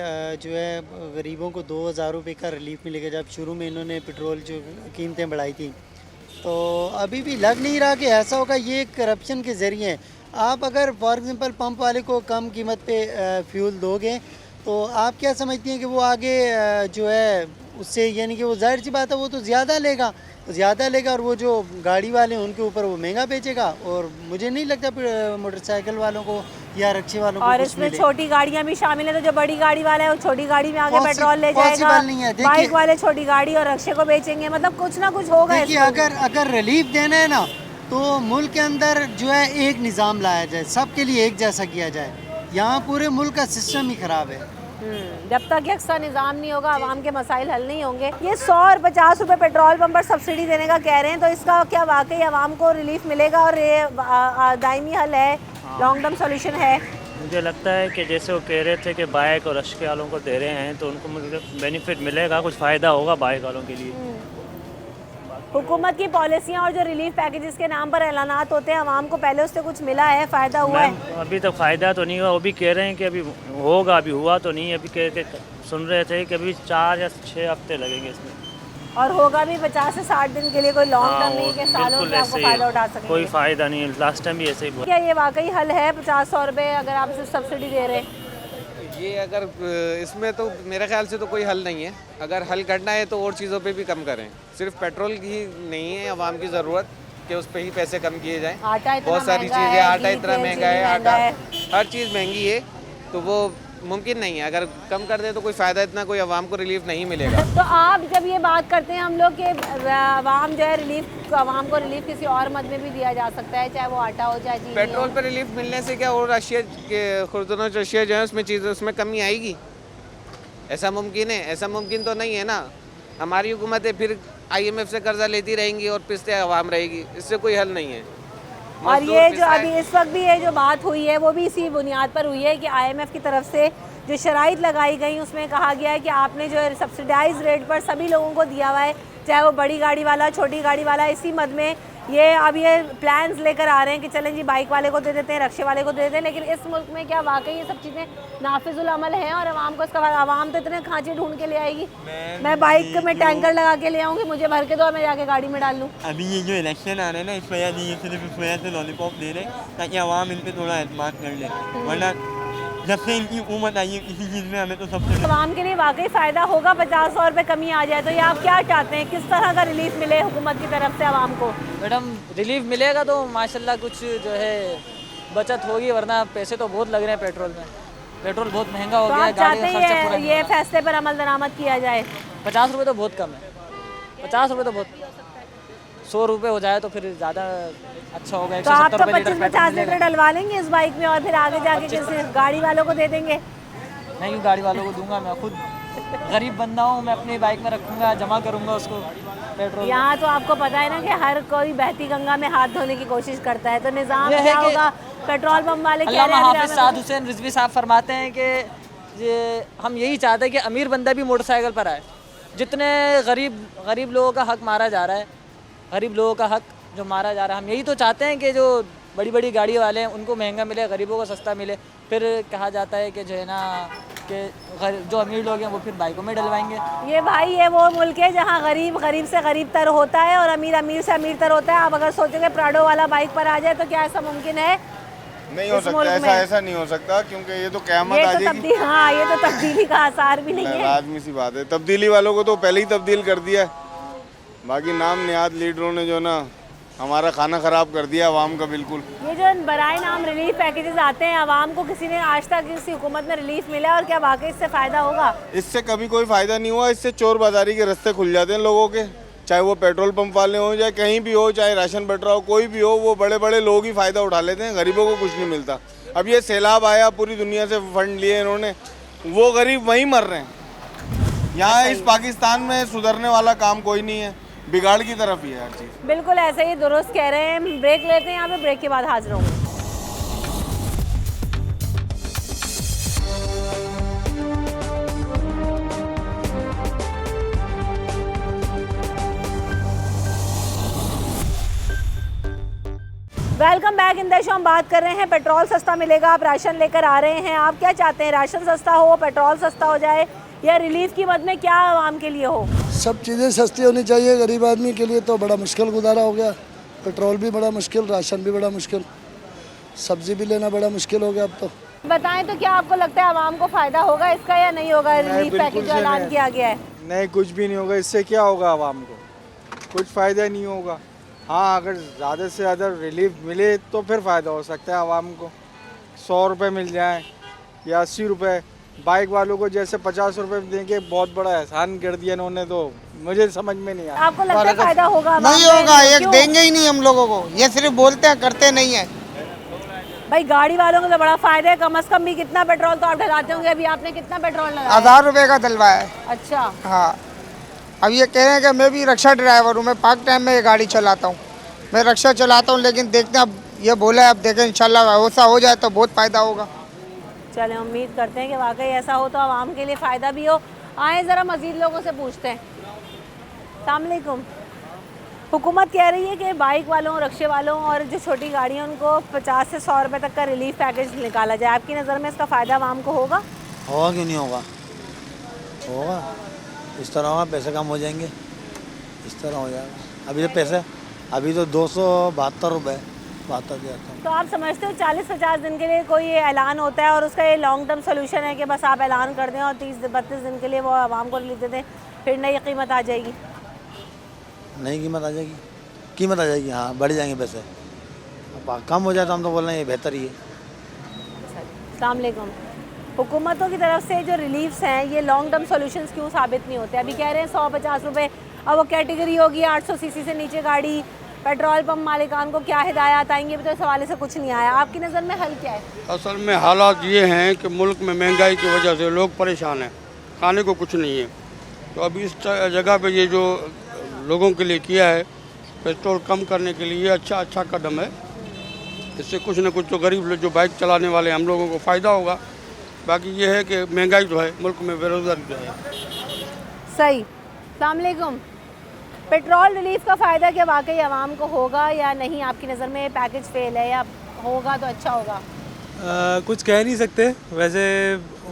जो है गरीबों को 2000 रुपये का रिलीफ मिलेगा, जब शुरू में इन्होंने पेट्रोल जो कीमतें बढ़ाई थी। तो अभी भी लग नहीं रहा कि ऐसा होगा। ये करप्शन के ज़रिए आप अगर फॉर एग्ज़ाम्पल पंप वाले को कम कीमत पे फ्यूल दोगे तो आप क्या समझती हैं कि वो आगे जो है उससे, यानी कि वो जाहिर सी बात है वो तो ज़्यादा लेगा और वो जो गाड़ी वाले हैं उनके ऊपर वो महंगा बेचेगा, और मुझे नहीं लगता मोटरसाइकिल वालों को या रिक्शे वालों को। और इसमें छोटी गाड़ियाँ भी शामिल है, तो जो बड़ी गाड़ी वाला है वो छोटी गाड़ी में आगे पेट्रोल ले जाएगा, बाइक वाले छोटी गाड़ी और रक्शे को बेचेंगे, मतलब कुछ ना कुछ होगा। देखिए अगर रिलीफ देना है ना तो मुल्क के अंदर जो है एक निज़ाम लाया जाए, सबके लिए एक जैसा किया जाए। यहाँ पूरे मुल्क का सिस्टम ही ख़राब है। जब तक यकसा निज़ाम नहीं होगा आवाम के मसाइल हल नहीं होंगे। ये 100 और 50 रुपये पेट्रोल पंप पर सब्सिडी देने का कह रहे हैं, तो इसका क्या वाकई आवाम को रिलीफ मिलेगा और ये दायमी हल है, लॉन्ग टर्म सोल्यूशन है? मुझे लगता है कि जैसे वो कह रहे थे कि बाइक और रक्शे वालों को दे रहे हैं तो उनको बेनिफिट मिलेगा, कुछ फ़ायदा होगा बाइक वालों के लिए। हुकूमत की पॉलिसियाँ और जो रिलीफ पैकेजेस के नाम पर ऐलानात होते हैं, आवाम को पहले उससे कुछ मिला है, फ़ायदा हुआ है? अभी तक फ़ायदा तो नहीं हुआ। वो भी कह रहे हैं कि अभी होगा, अभी हुआ तो नहीं। अभी कह के सुन रहे थे कि अभी 4 या 6 हफ्ते लगेंगे इसमें, और होगा भी 50 से 60 दिन के लिए, कोई लॉन्ग टर्म नहीं कि सालों में आपको फ़ायदा उठा सकेंगे। कोई फ़ायदा नहीं है, लास्ट टाइम भी ऐसे ही हुआ। क्या ये वाकई हल है 50-100 रुपये अगर आप सिर्फ सब्सिडी दे रहे हैं? ये अगर इसमें तो मेरे ख्याल से तो कोई हल नहीं है। अगर हल करना है तो और चीज़ों पे भी कम करें, सिर्फ पेट्रोल की नहीं है आवाम की ज़रूरत कि उस पर ही पैसे कम किए जाएं। बहुत सारी चीज़ें, आटा इतना महंगा है, आटा हर चीज़ महंगी है, तो वो मुमकिन नहीं है। अगर कम कर दें तो कोई फ़ायदा इतना कोई आवाम को रिलीफ नहीं मिलेगा। तो आप जब ये बात करते हैं हम लोग कि आवाम जो है रिलीफ, आवाम को रिलीफ किसी और मद में भी दिया जा सकता है, चाहे वो आटा हो चाहे चीनी। पेट्रोल पर रिलीफ मिलने से क्या और अशिया के खुर्दनोश अशिया जो है उसमें चीज़ें उसमें कमी आएगी? ऐसा मुमकिन है? ऐसा मुमकिन तो नहीं है ना। हमारी हुकूमतें फिर IMF से कर्जा लेती रहेंगी और पिसते आवाम रहेगी, इससे कोई हल नहीं है। और ये जो अभी इस वक्त भी ये जो बात हुई है वो भी इसी बुनियाद पर हुई है कि IMF की तरफ से जो शराइत लगाई गई उसमें कहा गया है कि आपने जो है सब्सिडाइज रेट पर सभी लोगों को दिया हुआ है, चाहे वो बड़ी गाड़ी वाला छोटी गाड़ी वाला। इसी मद में ये अब ये प्लान्स लेकर आ रहे हैं कि चलें जी बाइक वाले को दे देते हैं, रक्शे वाले को दे देते हैं। लेकिन इस मुल्क में क्या वाकई ये सब चीज़ें नाफिजुल अमल हैं और आवाम को इसका, आवाम तो इतने खांचे ढूंढ के ले आएगी, मैं बाइक में टैंकर लगा के ले आऊँगी, मुझे भर के दो, मैं जाके गाड़ी में डाल लूँ। अभी ये जो इलेक्शन आ रहे हैं ना, इस वजह से लॉलीपॉप दे रहे हैं ताकि आवाम इन पर थोड़ा एतमाद कर ले, वरना जब से इनकी हुकूमत आई है इसी चीज़ में हमें तो सबसे आवाम के लिए वाकई फ़ायदा होगा 50-100 रुपये कमी आ जाए तो, ये आप क्या चाहते हैं, किस तरह का रिलीफ मिले हुकूमत की तरफ से आवाम को? मैडम रिलीफ मिलेगा तो माशाल्लाह कुछ जो है बचत होगी, वरना पैसे तो बहुत लग रहे हैं पेट्रोल में। पेट्रोल बहुत महंगा हो तो गया है, आप गाड़ी चाहते का खर्चा पूरा हैं नहीं ये हो रहा। फैसले पर अमल दरामद किया जाए? 50 रुपये तो बहुत कम है, 50 रुपये तो बहुत, 100 रुपये हो जाए तो फिर ज़्यादा अच्छा होगा। तो आप तो 170 रुपये लीटर 25-50 पेट्रोल लीटर मिलेगा। डलवा लेंगे इस बाइक में और फिर आगे जाके किसी गाड़ी वालों को दे देंगे? नहीं, गाड़ी वालों को दूंगा, मैं खुद गरीब बंदा हूँ, मैं अपनी बाइक में रखूँगा, जमा करूँगा उसको पेट्रोल। यहाँ तो आपको पता है ना कि हर कोई बहती गंगा में हाथ धोने की कोशिश करता है, तो निज़ाम ये है क्या कि होगा? पेट्रोल पंप वाले कह रहे अल्लामा हैं हाफिज साद हुसैन रिजवी साहब फरमाते हैं कि ये हम यही चाहते हैं कि अमीर बंदा भी मोटरसाइकिल पर आए। जितने गरीब लोगों का हक मारा जा रहा है, गरीब लोगों का हक जो मारा जा रहा है, हम यही तो चाहते हैं कि जो बड़ी बड़ी गाड़ी वाले हैं उनको महंगा मिले, गरीबों को सस्ता मिले। फिर कहा जाता है कि जो है ना कि जो अमीर लोग हैं वो फिर बाइकों में डलवाएंगे। ये भाई ये वो मुल्क है जहाँ गरीब गरीब से गरीब तर होता है और अमीर अमीर से अमीर तर होता है। आप अगर सोचोगे प्राडो वाला बाइक पर आ जाए तो क्या ऐसा मुमकिन है? नहीं हो सकता, ऐसा नहीं हो सकता, क्योंकि ये तो क़यामत आ जाएगी। हाँ, ये तो तब्दीली का आसार भी नहीं है। लाज़मी सी बात है, तब्दीली वालों को तो पहले ही तब्दील कर दिया है, बाकी नाम निहाद लीडरों ने जो ना हमारा खाना ख़राब कर दिया आवाम का बिल्कुल। ये जो बराए नाम रिलीफ पैकेजेस आते हैं आवाम को, किसी ने आज तक किसी हुकूमत में रिलीफ मिला और क्या वाकई इससे फ़ायदा होगा? इससे कभी कोई फ़ायदा नहीं हुआ, इससे चोर बाजारी के रास्ते खुल जाते हैं लोगों के, चाहे वो पेट्रोल पंप वाले हों, चाहे कहीं भी हो, चाहे राशन बट रहा हो, कोई भी हो, वो बड़े बड़े लोग ही फ़ायदा उठा लेते हैं, गरीबों को कुछ नहीं मिलता। अब ये सैलाब आया, पूरी दुनिया से फंड लिए इन्होंने, वो गरीब वहीं मर रहे हैं। यहाँ इस पाकिस्तान में सुधरने वाला काम कोई नहीं है, बिगाड़ की तरफ ही है हर चीज़। बिल्कुल ऐसे ही दुरुस्त कह रहे हैं। ब्रेक लेते हैं यहाँ पे, ब्रेक के बाद हाजिर होंगे। Welcome back in the show. हम बात कर रहे हैं पेट्रोल सस्ता मिलेगा, आप राशन लेकर आ रहे हैं, आप क्या चाहते हैं? राशन सस्ता हो, पेट्रोल सस्ता हो जाए, या रिलीफ की मद में क्या आवाम के लिए हो? सब चीज़ें सस्ती होनी चाहिए। गरीब आदमी के लिए तो बड़ा मुश्किल गुजारा हो गया, पेट्रोल भी बड़ा मुश्किल, राशन भी बड़ा मुश्किल, सब्जी भी लेना बड़ा मुश्किल हो गया अब तो। बताएं तो क्या आपको लगता है आवाम को फ़ायदा होगा इसका या नहीं होगा? रिलीफ पैकेज जो ऐलान किया गया है। नहीं, कुछ भी नहीं होगा इससे। क्या होगा आवाम को? कुछ फ़ायदा नहीं होगा। हाँ, अगर ज़्यादा से ज़्यादा रिलीफ मिले तो फिर फ़ायदा हो सकता है आवाम को। 100 रुपये मिल जाए या 80 रुपये। बाइक वालों को जैसे 50 रुपये देंगे, बहुत बड़ा एहसान कर दिया इन्होंने, तो मुझे समझ में नहीं आया। आपको लगता है फ़ायदा होगा? नहीं होगा, ये देंगे ही नहीं हम लोगों को, ये सिर्फ बोलते हैं, करते नहीं है। भाई गाड़ी वालों को तो बड़ा फ़ायदा है, कम से कम भी कितना पेट्रोल तो आप डलाते होंगे। अभी आपने कितना पेट्रोल लगाया? 1000 रुपये का डलवाया है। अच्छा। हाँ, अब ये कह रहे हैं कि मैं भी रिक्शा ड्राइवर हूँ, मैं पार्ट टाइम में ये गाड़ी चलाता हूँ, मैं रिक्शा चलाता हूँ, लेकिन देखते हैं अब ये बोला है, अब देखें इंशाल्लाह वैसा हो जाए तो बहुत फ़ायदा होगा। चलें, उम्मीद करते हैं कि वाकई ऐसा हो तो आवाम के लिए फ़ायदा भी हो। आए ज़रा मज़ीद लोगों से पूछते हैं। अस्सलाम वालेकुम। हुकूमत कह रही है कि बाइक वालों, रिक्शे वालों और जो छोटी गाड़ियाँ उनको 50 से 100 रुपये तक का रिलीफ पैकेज निकाला जाए। आपकी नज़र में इसका फ़ायदा आवाम को होगा? होगा क्यों नहीं होगा, होगा। इस तरह होगा, पैसे कम हो जाएंगे, इस तरह हो जाएगा। अभी तो पैसे अभी तो 272 रुपये 72 तो आप समझते हो 40-50 दिन के लिए कोई ऐलान होता है और उसका ये लॉन्ग टर्म सोल्यूशन है कि बस आप ऐलान कर दें और 30-32 दिन के लिए वो आवाम को रिलीफ दे दें, फिर नई कीमत आ जाएगी? नई कीमत आ जाएगी, कीमत आ जाएगी, हाँ बढ़ जाएंगे पैसे। अब कम हो जाए तो हम तो बोल रहे हैं ये बेहतर ही है। अस्सलाम वालेकुम। हुकूमतों की तरफ से जो रिलीफ्स हैं ये लॉन्ग टर्म सॉल्यूशंस क्यों साबित नहीं होते? अभी कह रहे हैं 150 रुपये, अब वो कैटेगरी होगी 800 सीसी से नीचे गाड़ी, पेट्रोल पंप मालिकान को क्या हिदायत आएंगी, तो इस हवाले से कुछ नहीं आया। आपकी नज़र में हल क्या है? असल में हालात ये हैं कि मुल्क में महंगाई की वजह से लोग परेशान हैं, खाने को कुछ नहीं है। तो अभी इस जगह पे ये जो लोगों के लिए किया है पेट्रोल कम करने के लिए, अच्छा कदम है। इससे कुछ न कुछ तो गरीब लोग जो बाइक चलाने वाले हम लोगों को फ़ायदा होगा। बाकी ये है कि महंगाई जो है मुल्क में, बेरोज़गारी जो है। सही। अस्सलाम वालेकुम। पेट्रोल रिलीफ का फ़ायदा क्या वाकई आवाम को होगा या नहीं? आपकी नज़र में ये पैकेज फेल है या होगा तो अच्छा होगा? कुछ कह नहीं सकते, वैसे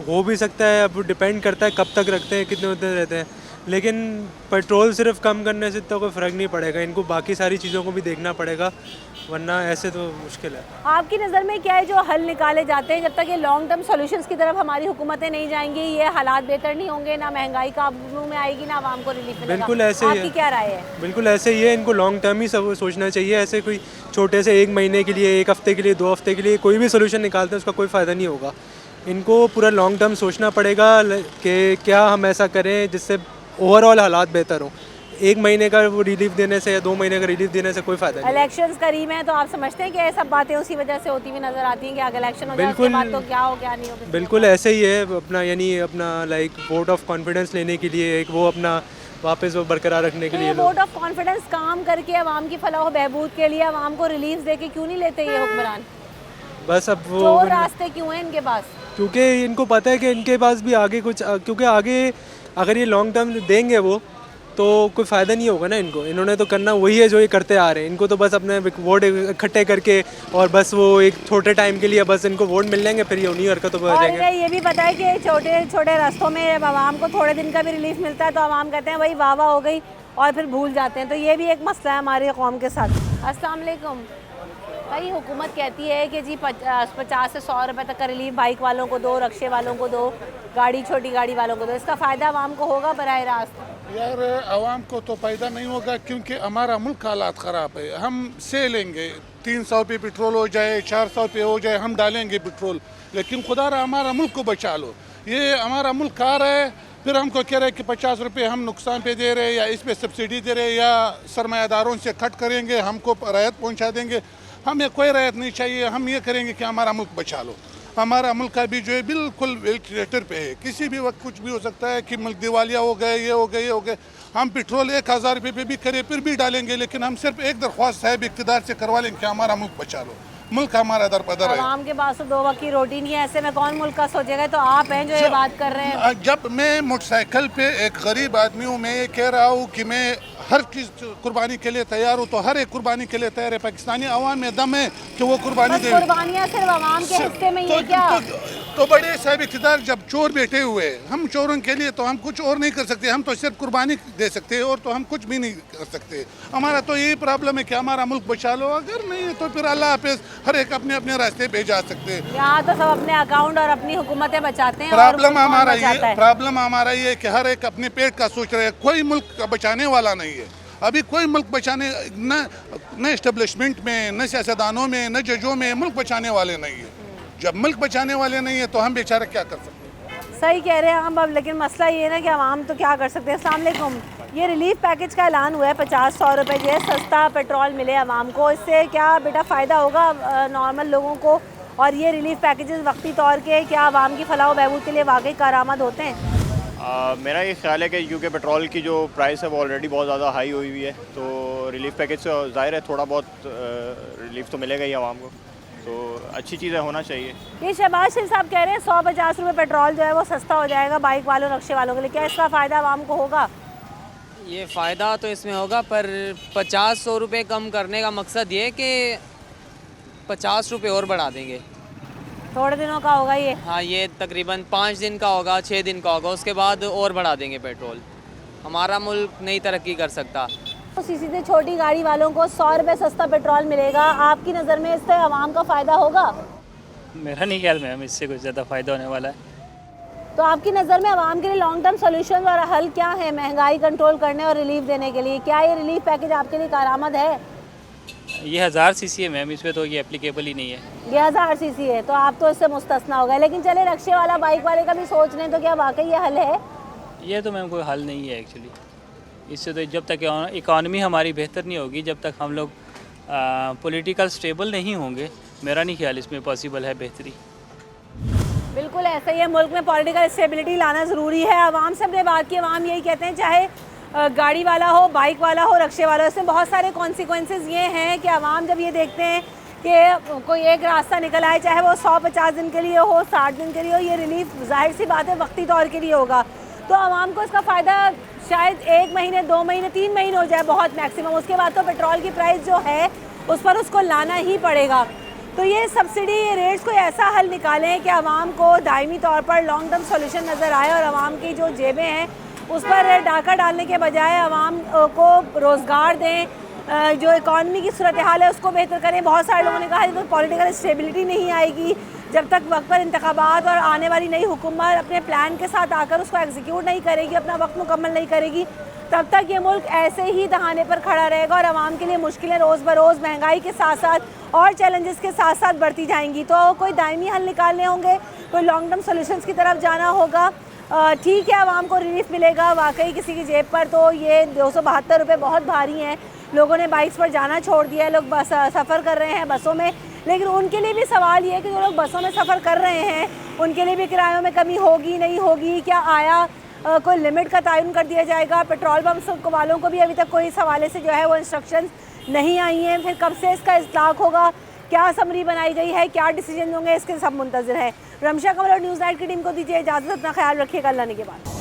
हो भी सकता है, अब डिपेंड करता है कब तक रखते हैं, कितने दिन रहते हैं। लेकिन पेट्रोल सिर्फ कम करने से तो कोई फ़र्क नहीं पड़ेगा, इनको बाकी सारी चीज़ों को भी देखना पड़ेगा, वरना ऐसे तो मुश्किल है। आपकी नज़र में क्या है जो हल निकाले जाते हैं, जब तक ये लॉन्ग टर्म सॉल्यूशंस की तरफ हमारी हुकूमतें नहीं जाएंगी ये हालात बेहतर नहीं होंगे, ना महंगाई काबू में आएगी ना आवाम को रिलीफ मिलेगा? बिल्कुल ऐसे ही आपकी क्या राय है? बिल्कुल ऐसे ही है, इनको लॉन्ग टर्म ही सब सोचना चाहिए। ऐसे कोई छोटे से 1 महीने के लिए, 1 हफ़्ते के लिए, 2 हफ़्ते के लिए कोई भी सोल्यूशन निकालते हैं उसका कोई फ़ायदा नहीं होगा। इनको पूरा लॉन्ग टर्म सोचना पड़ेगा कि क्या हम ऐसा करें जिससे ओवरऑल हालात बेहतर हो। 1 महीने का वो रिलीफ देने से या 2 महीने का रिलीफ देने से कोई फ़ायदा नहीं। इलेक्शंस करीब हैं तो आप समझते हैं कि ये सब बातें उसी वजह से होती हुई नज़र आती हैं कि अगर इलेक्शन हो जाए उसके बाद तो क्या हो क्या नहीं हो? बिल्कुल ऐसे ही है अपना, यानी अपना लाइक वोट ऑफ कॉन्फिडेंस लेने के लिए एक वो अपना वापस वो बरकरार रखने के लिए वोट ऑफ कॉन्फिडेंस काम करके आवाम की फलाह बहबूद के लिए आवाम को रिलीफ दे के क्यों नहीं लेते ये हुक्मरान? बस अब वो चोर रास्ते क्यों हैं इनके पास? क्योंकि इनको पता है कि इनके पास भी आगे कुछ, क्योंकि आगे अगर ये लॉन्ग टर्म देंगे वो तो कोई फ़ायदा नहीं होगा ना इनको। इन्होंने तो करना वही है जो ये करते आ रहे हैं, इनको तो बस अपने वोट इकट्ठे करके और बस वो एक छोटे टाइम के लिए बस इनको वोट मिल जाएंगे, फिर ये उन्हीं हरकतों पर आ जाएंगे। और ये भी पता है कि छोटे छोटे रास्तों में जब आवाम को थोड़े दिन का भी रिलीफ मिलता है तो आवाम कहते हैं भाई वाह वाह हो गई और फिर भूल जाते हैं, तो ये भी एक मसला है हमारी कौम के साथ। अस्सलाम वालेकुम भाई, हुकूमत कहती है कि जी 50 से 100 रुपए तक का रिलीफ बाइक वालों को दो, रक्शे वालों को दो, गाड़ी छोटी गाड़ी वालों को दो, इसका फ़ायदा आवाम को होगा बराह रास्त? यार आवाम को तो फ़ायदा नहीं होगा क्योंकि हमारा मुल्क हालात ख़राब है। हम से लेंगे 300 पे पेट्रोल हो जाए, 400 पे हो जाए, हम डालेंगे पेट्रोल, लेकिन खुदारा हमारा मुल्क को बचा लो। ये हमारा मुल्क आ रहा है, फिर हमको कह रहे हैं कि 50 रुपये हम नुकसान पे दे रहे हैं या इस पे सब्सिडी दे रहे हैं या सरमायादारों से कट करेंगे, हमको राहत पहुँचा देंगे। हमें कोई राहत नहीं चाहिए, हम ये करेंगे कि हमारा मुल्क बचा लो। हमारा मुल्क अभी जो है बिल्कुल वेंटिलेटर पे है, किसी भी वक्त कुछ भी हो सकता है कि मुल्क दिवालिया हो गए, ये हो गए, ये हो गए। हम पेट्रोल 1000 रुपये पे भी करें फिर भी डालेंगे, लेकिन हम सिर्फ एक दरख्वास्त साहब इक़्तिदार से करवा लेंगे कि हमारा मुल्क बचा लो। मुल्क हमारा दर पदर है। आवाम के पास तो 2 वक्त की रोटी नहीं है, ऐसे में कौन मुल्क का सोचेगा? तो आप हैं जो ये बात कर रहे हैं। जब मैं मोटरसाइकिल पे एक गरीब आदमी हूँ, मैं ये कह रहा हूँ कि मैं हर चीज़ कुर्बानी के लिए तैयार हूँ, तो हर एक कुर्बानी के लिए तैयार है। पाकिस्तानी अवाम में दम है कि वो कुर्बानी दे। कुर्बानियाँ सिर्फ अवाम के हिस्से में ये क्या? तो बड़े साहब इक़्तिदार जब चोर बैठे हुए, हम चोरों के लिए तो हम कुछ और नहीं कर सकते, हम तो सिर्फ कुर्बानी दे सकते हैं और तो हम कुछ भी नहीं कर सकते। हमारा तो यही प्रॉब्लम है कि हमारा मुल्क बचा लो, अगर नहीं तो फिर अल्लाह हाफिज़, हर एक अपने अपने रास्ते पे जा सकते हैं। यहाँ तो सब अपने अकाउंट और अपनी हुकूमतें बचाते हैं। प्रॉब्लम हमारा ये है कि हर एक अपने पेट का सोच रहे हैं, कोई मुल्क बचाने वाला नहीं है। अभी कोई मुल्क बचाने न एस्टेब्लिशमेंट में, न सियासतदानों में, न जजों में मुल्क बचाने वाले नहीं है। जब मुल्क बचाने वाले नहीं है तो हम बेचारे क्या कर सकते हैं? सही कह रहे हैं हम। अब लेकिन मसला ये है ना कि आवाम तो क्या कर सकते हैं। अस्सलाम वालेकुम, ये रिलीफ पैकेज का ऐलान हुआ है, 50-100 रुपये जो है सस्ता पेट्रोल मिले आवाम को, इससे क्या बेटा फ़ायदा होगा नॉर्मल लोगों को? और ये रिलीफ पैकेजेस वक्ती तौर के क्या आवाम की फलाह बहबूद के लिए वाकई कारआमद होते हैं? मेरा ये ख्याल है कि क्योंकि पेट्रोल की जो प्राइस है वो ऑलरेडी बहुत ज़्यादा हाई हुई हुई है, तो रिलीफ पैकेज से ज़ाहिर है थोड़ा बहुत रिलीफ तो मिलेगा ही आवाम को, तो अच्छी चीज़ें होना चाहिए। ये शहबाज शरीफ साहब कह रहे हैं 150 रुपये पेट्रोल जो है वो सस्ता हो जाएगा बाइक वालों, रक्शे वालों के लिए, क्या इसका फ़ायदा आवाम को होगा? ये फ़ायदा तो इसमें होगा, पर 50-100 रुपये कम करने का मकसद ये कि 50 रुपये और बढ़ा देंगे। थोड़े दिनों का होगा ये? हाँ, ये तकरीबन 5 दिन का होगा, 6 दिन का होगा, उसके बाद और बढ़ा देंगे पेट्रोल। हमारा मुल्क नई तरक्की कर सकता। तो सीधे छोटी गाड़ी वालों को 100 रुपये सस्ता पेट्रोल मिलेगा, आपकी नज़र में इससे आवाम का फ़ायदा होगा? मेरा नहीं ख्याल मैम इससे कुछ ज़्यादा फ़ायदा होने वाला है। तो आपकी नज़र में आवाम के लिए लॉन्ग टर्म सोल्यूशन और हल क्या है महंगाई कंट्रोल करने और रिलीफ देने के लिए? क्या ये रिलीफ पैकेज आपके लिए कारआमद है? ये 1000 सीसी है मैम, इसमें तो ये एप्लीकेबल ही नहीं है। ये 1000 सीसी है तो आप तो इससे मुस्तस्ना हो गए, लेकिन चले रक्शे वाला बाइक वाले का भी सोच रहे हैं, तो क्या वाकई ये हल है? ये तो मैम कोई हल नहीं है एक्चुअली। इससे तो जब तक इकॉनमी हमारी बेहतर नहीं होगी, जब तक हम लोग पॉलिटिकल स्टेबल नहीं होंगे, मेरा नहीं ख्याल इसमें पॉसिबल है बेहतरी। बिल्कुल ऐसा ही है, मुल्क में पॉलिटिकल स्टेबिलिटी लाना ज़रूरी है। आवाम से हमने बात की, आवाम यही कहते हैं चाहे गाड़ी वाला हो, बाइक वाला हो, रक्शे वाला हो, इसमें बहुत सारे कॉन्सिक्वेंसेस ये हैं कि आवाम जब ये देखते हैं कि कोई एक रास्ता निकल आए, चाहे वो 150 दिन के लिए हो, 60 दिन के लिए हो, ये रिलीफ जाहिर सी बात है वक्ती तौर के लिए होगा, तो आवाम को इसका फ़ायदा शायद 1 महीने, 2 महीने, 3 महीने हो जाए बहुत मैक्सिमम, उसके बाद तो पेट्रोल की प्राइस जो है उस पर उसको लाना ही पड़ेगा। तो ये सब्सिडी रेट्स को ऐसा हल निकालें कि आवाम को दायमी तौर पर लॉन्ग टर्म सोल्यूशन नज़र आए और आवाम की जो जेबें हैं उस पर डाका डालने के बजाय आवाम को रोज़गार दें, जो इकॉनमी की सूरत हाल है उसको बेहतर करें। बहुत सारे लोगों ने कहा जब तक पॉलिटिकल स्टेबिलिटी नहीं आएगी, जब तक वक्त पर इंतखाबात और आने वाली नई हुकूमत अपने प्लान के साथ आकर उसको एग्जीक्यूट नहीं करेगी, अपना वक्त मुकम्मल नहीं करेगी, तब तक ये मुल्क ऐसे ही दहाने पर खड़ा रहेगा और आवाम के लिए मुश्किलें रोज़ बरोज़ महंगाई के साथ साथ और चैलेंजेस के साथ साथ बढ़ती जाएंगी। तो कोई दायमी हल निकालने होंगे, कोई लॉन्ग टर्म सोल्यूशंस की तरफ जाना होगा। ठीक है, आवाम को रिलीफ मिलेगा, वाकई किसी की जेब पर तो ये 272 रुपये बहुत भारी हैं। लोगों ने बाइक्स पर जाना छोड़ दिया है, लोग बस सफ़र कर रहे हैं बसों में, लेकिन उनके लिए भी सवाल ये है कि जो लोग बसों में सफ़र कर रहे हैं उनके लिए भी किरायों में कमी होगी नहीं होगी, क्या आया कोई लिमिट का तयन कर दिया जाएगा। पेट्रोल पंप वालों को भी अभी तक कोई इस हवाले से जो है वो इंस्ट्रक्शंस नहीं आई हैं। फिर कब से इसका इस्लाक होगा, क्या समरी बनाई गई है, क्या डिसीजन होंगे, इसके सब मुंतज़िर हैं। रमशा कमल और न्यूज़ नाइट की टीम को दीजिए इजाज़त, अपना ख्याल रखिएगा, अल्लाह ने के बाद।